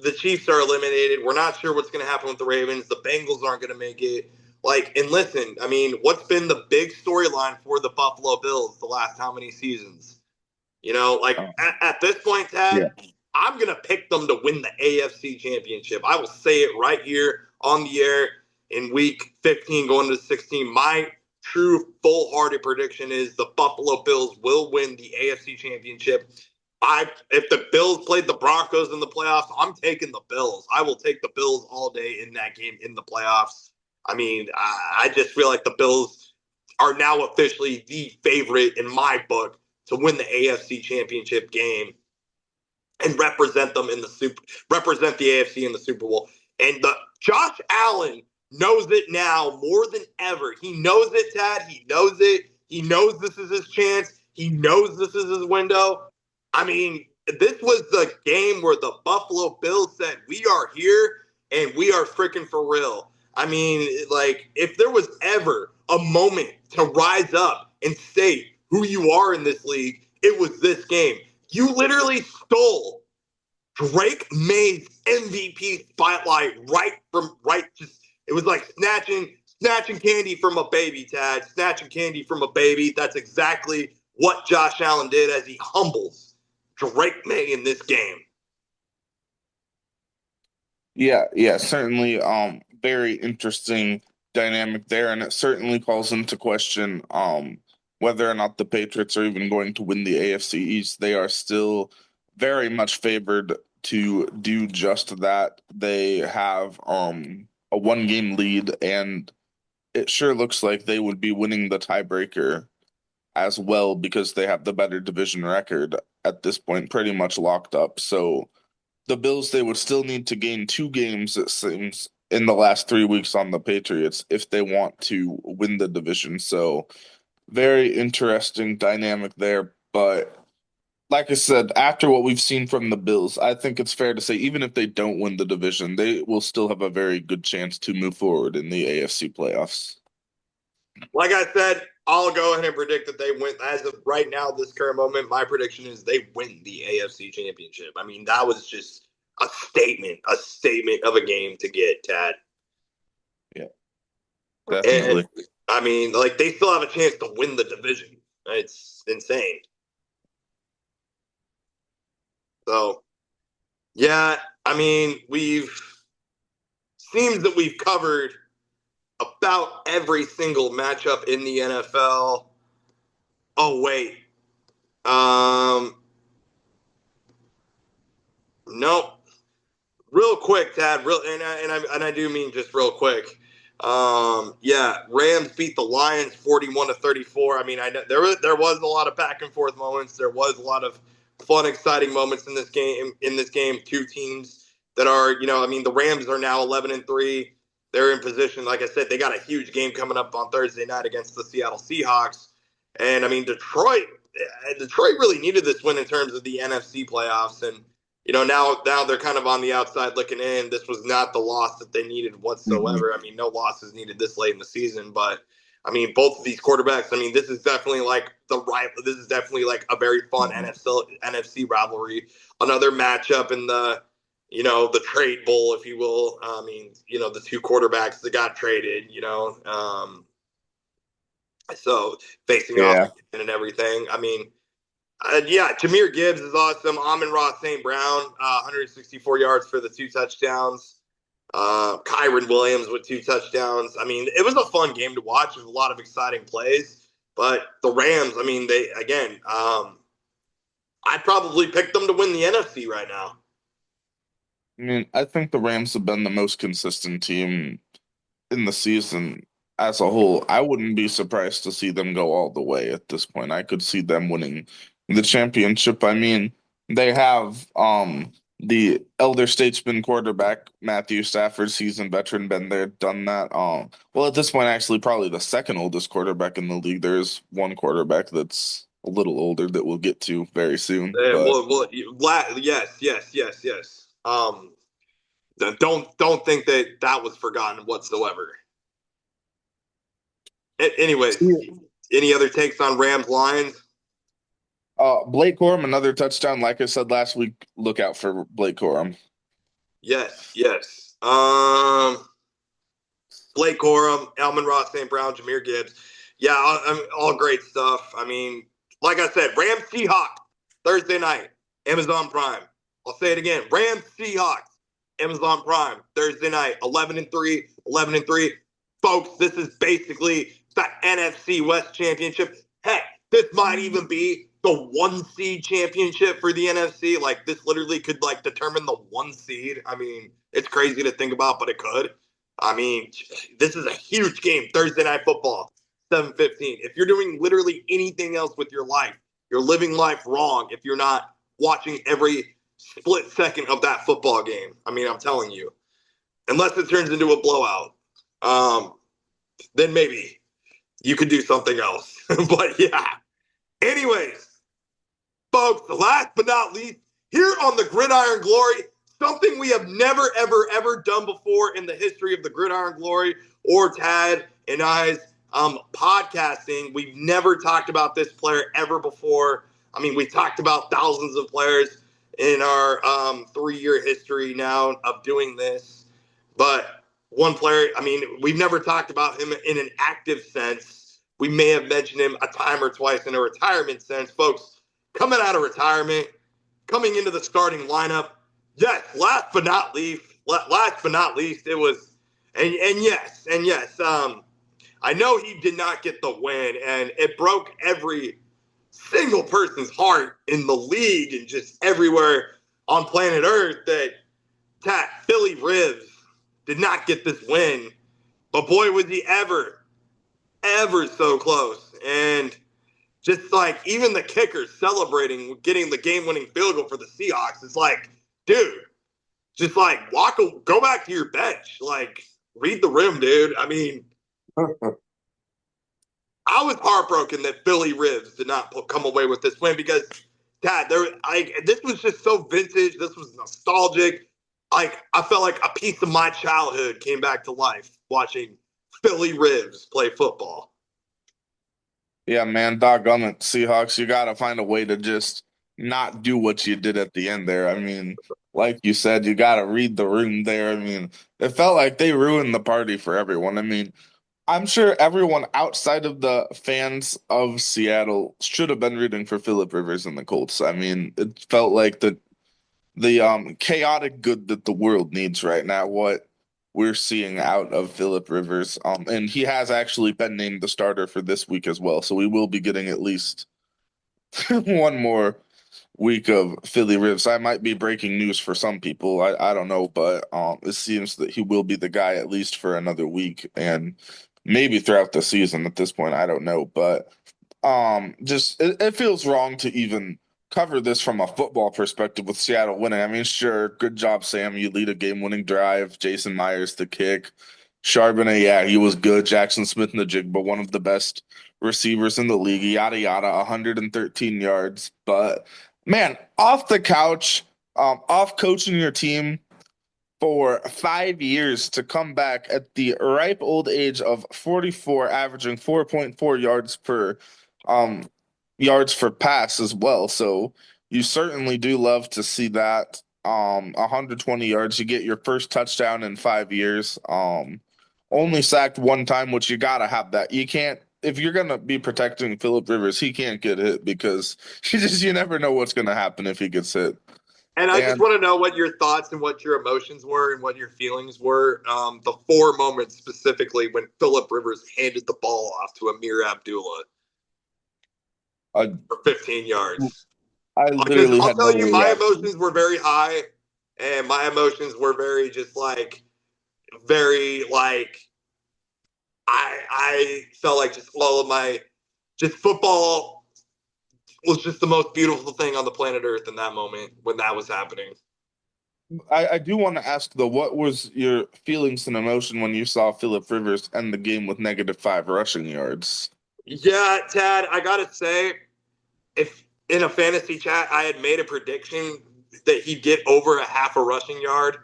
the Chiefs are eliminated. We're not sure what's going to happen with the Ravens. The Bengals aren't going to make it. Like, and listen, I mean, what's been the big storyline for the Buffalo Bills the last how many seasons? Like Um, at this point, Tad, yeah. I'm going to pick them to win the AFC Championship. I will say it right here on the air in week 15 going to 16. My true full-hearted prediction is the Buffalo Bills will win the AFC Championship. If the Bills played the Broncos in the playoffs, I'm taking the Bills. I will take the Bills all day in that game in the playoffs. I mean, I just feel like the Bills are now officially the favorite in my book to win the AFC Championship game and represent the AFC in the Super Bowl. And the Josh Allen knows it now more than ever. He knows it, Tad. He knows it. He knows this is his chance. He knows this is his window. I mean, this was the game where the Buffalo Bills said, "We are here and we are freaking for real." I mean, like, if there was ever a moment to rise up and say who you are in this league, it was this game. You literally stole Drake May's MVP spotlight just it was like snatching candy from a baby, Tad. Snatching candy from a baby. That's exactly what Josh Allen did as he humbles Drake May in this game. Yeah, yeah, certainly very interesting dynamic there, and it certainly calls into question whether or not the Patriots are even going to win the AFC East. They are still very much favored to do just that. They have a 1 game lead, and it sure looks like they would be winning the tiebreaker as well because they have the better division record at this point, pretty much locked up. So the Bills, they would still need to gain 2 games, it seems, in the last 3 weeks on the Patriots if they want to win the division. So very interesting dynamic there. But like I said, after what we've seen from the Bills, I think it's fair to say even if they don't win the division, they will still have a very good chance to move forward in the AFC playoffs. Like I said, I'll go ahead and predict that they win. As of right now, this current moment, my prediction is they win the AFC Championship. I mean, that was just a statement of a game to get, Tad. Yeah, And definitely. I mean, like they still have a chance to win the division. It's insane. So yeah, I mean, we've seems that we've covered about every single matchup in the NFL. Oh wait, nope. Real quick, Tad. And I do mean just real quick. Yeah, Rams beat the Lions 41-34. I mean, I know there was a lot of back and forth moments. There was a lot of fun, exciting moments in this game. Two teams that are, I mean, the Rams are now 11-3. They're in position. Like I said, they got a huge game coming up on Thursday night against the Seattle Seahawks. And I mean, Detroit really needed this win in terms of the NFC playoffs. And now they're kind of on the outside looking in. This was not the loss that they needed Mhm. whatsoever. I mean, no losses needed this late in the season, but I mean, both of these quarterbacks. I mean, this is definitely like This is definitely like a very fun Mhm. NFC rivalry. Another matchup in the trade bowl, if you will. I mean, the two quarterbacks that got traded. So facing off Yeah. again and everything. I mean, yeah, Jameer Gibbs is awesome. Amon-Ra St. Brown, 164 yards for the 2 touchdowns. Kyron Williams with 2 touchdowns. I mean, it was a fun game to watch with a lot of exciting plays. But the Rams, I mean, they again, I'd probably pick them to win the NFC right now. I mean, I think the Rams have been the most consistent team in the season as a whole. I wouldn't be surprised to see them go all the way at this point. I could see them winning the championship. I mean, they have the elder statesman quarterback Matthew Stafford, seasoned veteran, been there, done that. Well, at this point, actually, probably the second oldest quarterback in the league. There's one quarterback that's a little older that we'll get to very soon, but Yes, yes, yes, yes. Don't think that that was forgotten whatsoever. Anyways, any other takes on Rams Lions? Blake Corum, another touchdown. Like I said last week, look out for Blake Corum. Yes, yes. Blake Corum, Amon-Ra St. Brown, Jahmyr Gibbs. Yeah, all great stuff. I mean, like I said, Rams Seahawks Thursday night, Amazon Prime. I'll say it again. Rams Seahawks, Amazon Prime, Thursday night, 11-3, 11-3. Folks, this is basically the NFC West Championship. Heck, this might even be the 1 seed championship for the NFC. Like, this literally could like determine the 1 seed. I mean, it's crazy to think about, but it could. I mean, this is a huge game. Thursday night football, 7:15. If you're doing literally anything else with your life, you're living life wrong if you're not watching every split second of that football game. I mean, I'm telling you. Unless it turns into a blowout, then maybe you could do something else. But yeah. Anyways, folks, last but not least, here on the Gridiron Glory, something we have never, ever, ever done before in the history of the Gridiron Glory or Tad and I's podcasting. We've never talked about this player ever before. I mean, we've talked about thousands of players in our 3-year history now of doing this. But one player, I mean, we've never talked about him in an active sense. We may have mentioned him a time or twice in a retirement sense. Folks, coming out of retirement, coming into the starting lineup, yes, last but not least, it was, and yes, I know he did not get the win, and it broke every single person's heart in the league and just everywhere on planet Earth that Philly Rivs did not get this win. But boy, was he ever so close. And just like even the kicker celebrating getting the game-winning field goal for the Seahawks, it's like, dude, just like go back to your bench. Like, read the rim, dude. I mean, I was heartbroken that Philly Rivs did not come away with this win because, Dad, this was just so vintage. This was nostalgic. Like, I felt like a piece of my childhood came back to life watching Philly Rivs play football. Yeah, man, doggone it, Seahawks, you got to find a way to just not do what you did at the end there. I mean, like you said, you got to read the room there. I mean, it felt like they ruined the party for everyone. I mean, I'm sure everyone outside of the fans of Seattle should have been rooting for Philip Rivers and the Colts. I mean, it felt like the chaotic good that the world needs right now, what we're seeing out of Philip Rivers. And he has actually been named the starter for this week as well. So we will be getting at least one more week of Philly Rivers. I might be breaking news for some people. I don't know, but it seems that he will be the guy at least for another week and maybe throughout the season at this point. I don't know, but just it feels wrong to even cover this from a football perspective with Seattle winning. I mean, sure, good job, Sam. You lead a game-winning drive. Jason Myers the kick. Charbonnet, yeah, he was good. Jackson Smith in the jig, but one of the best receivers in the league. Yada yada, 113 yards. But man, off the couch, off coaching your team for 5 years to come back at the ripe old age of 44, averaging 4.4 yards for pass as well. So you certainly do love to see that. 120 yards, you get your first touchdown in 5 years. Only sacked one time, which you gotta have that. You can't if you're gonna be protecting Philip Rivers, he can't get hit because you never know what's gonna happen if he gets hit. And I just And want to know what your thoughts and what your emotions were and what your feelings were. The four moments specifically when Philip Rivers handed the ball off to Amir Abdullah I, for 15 yards. I Because literally I'll had no tell you, my reaction. emotions were very high, and my emotions were very just like very like I felt like just all of my just football was just the most beautiful thing on the planet Earth in that moment when that was happening. I do want to ask though, what was your feelings and emotion when you saw Philip Rivers end the game with -5 rushing yards? Yeah, Tad, I gotta say, if in a fantasy chat I had made a prediction that he'd get over a half a rushing yard,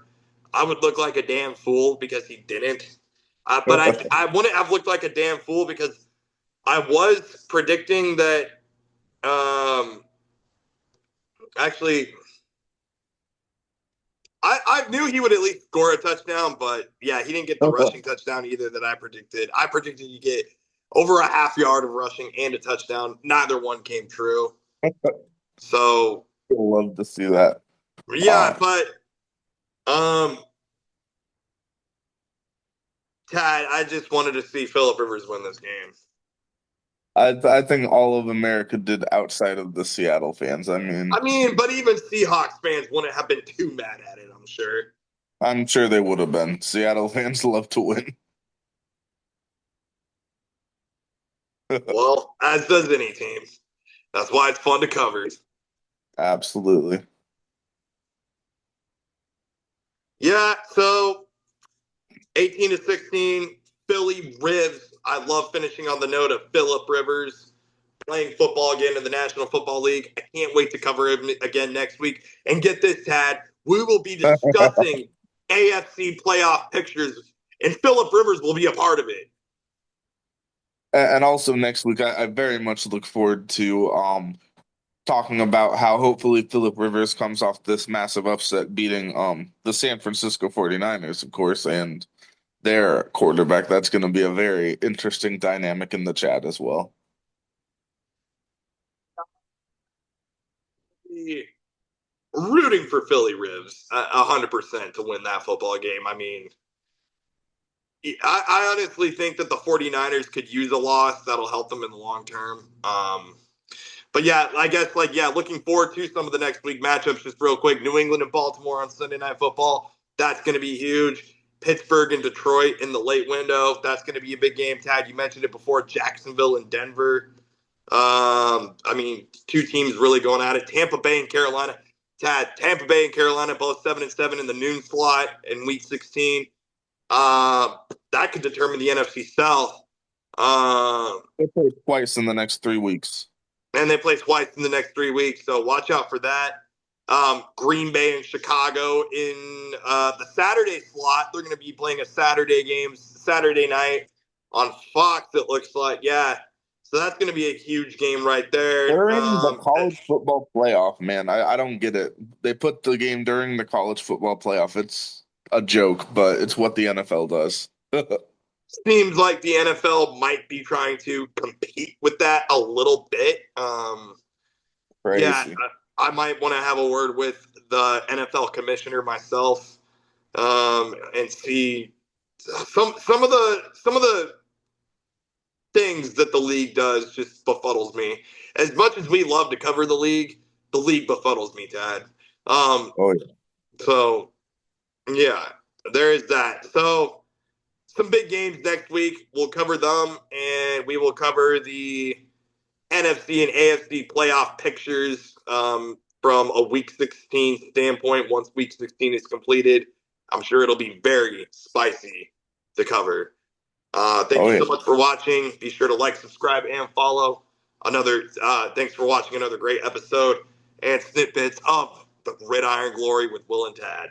I would look like a damn fool because he didn't. But I wouldn't have looked like a damn fool because I was predicting that. Actually, I knew he would at least score a touchdown, but yeah, he didn't get the rushing touchdown either that I predicted. I predicted you get over a half yard of rushing and a touchdown. Neither one came true. So Love to see that. yeah, Um, but um, Tad, I just wanted to see Philip Rivers win this game. I think all of America did outside of the Seattle fans. I mean, I mean, but even Seahawks fans wouldn't have been too mad at it. I'm sure. I'm sure they would have been. Seattle fans love to win. Well, as does any team. That's why it's fun to cover. Absolutely. Yeah, so 18-16, Philly Rivs. I love finishing on the note of Philip Rivers playing football again in the National Football League. I can't wait to cover him again next week. And get this, Tad, we will be discussing AFC playoff pictures, and Philip Rivers will be a part of it. And also next week, I very much look forward to talking about how hopefully Philip Rivers comes off this massive upset beating the San Francisco 49ers, of course, and their quarterback. That's going to be a very interesting dynamic in the chat as well. Rooting for Philly Rivs 100% to win that football game. I mean, I honestly think that the 49ers could use a loss that'll help them in the long term. But yeah, I guess like yeah, looking forward to some of the next week matchups. Just real quick, New England and Baltimore on Sunday Night Football. That's going to be huge. Pittsburgh and Detroit in the late window. That's going to be a big game. Tad, you mentioned it before. Jacksonville and Denver. I mean, two teams really going at it. Tampa Bay and Carolina. Tad, Tampa Bay and Carolina both 7-7 in the noon slot in Week 16. That could determine the NFC South. They play twice in the next 3 weeks. And they play twice in the next 3 weeks, so watch out for that. Green Bay and Chicago in the Saturday slot. They're going to be playing a Saturday game Saturday night on Fox. It looks like, yeah. So that's going to be a huge game right there. During the college football playoff, man, I don't get it. They put the game during the college football playoff. It's a joke, but it's what the NFL does. Seems like the NFL might be trying to compete with that a little bit. Yeah, Crazy. I might want to have a word with the NFL commissioner myself and see some of the things that the league does just befuddles me. As much as we love to cover the league befuddles me, Dad. Oh yeah. So yeah, there is that. So some big games next week. We'll cover them, and we will cover the NFC and AFC playoff pictures from a Week 16 standpoint. Once Week 16 is completed, I'm sure it'll be very spicy to cover. Thank Oh you yeah. so much for watching. Be sure to like, subscribe, and follow. Thanks for watching another great episode and snippets of the Gridiron Glory with Will and Tad.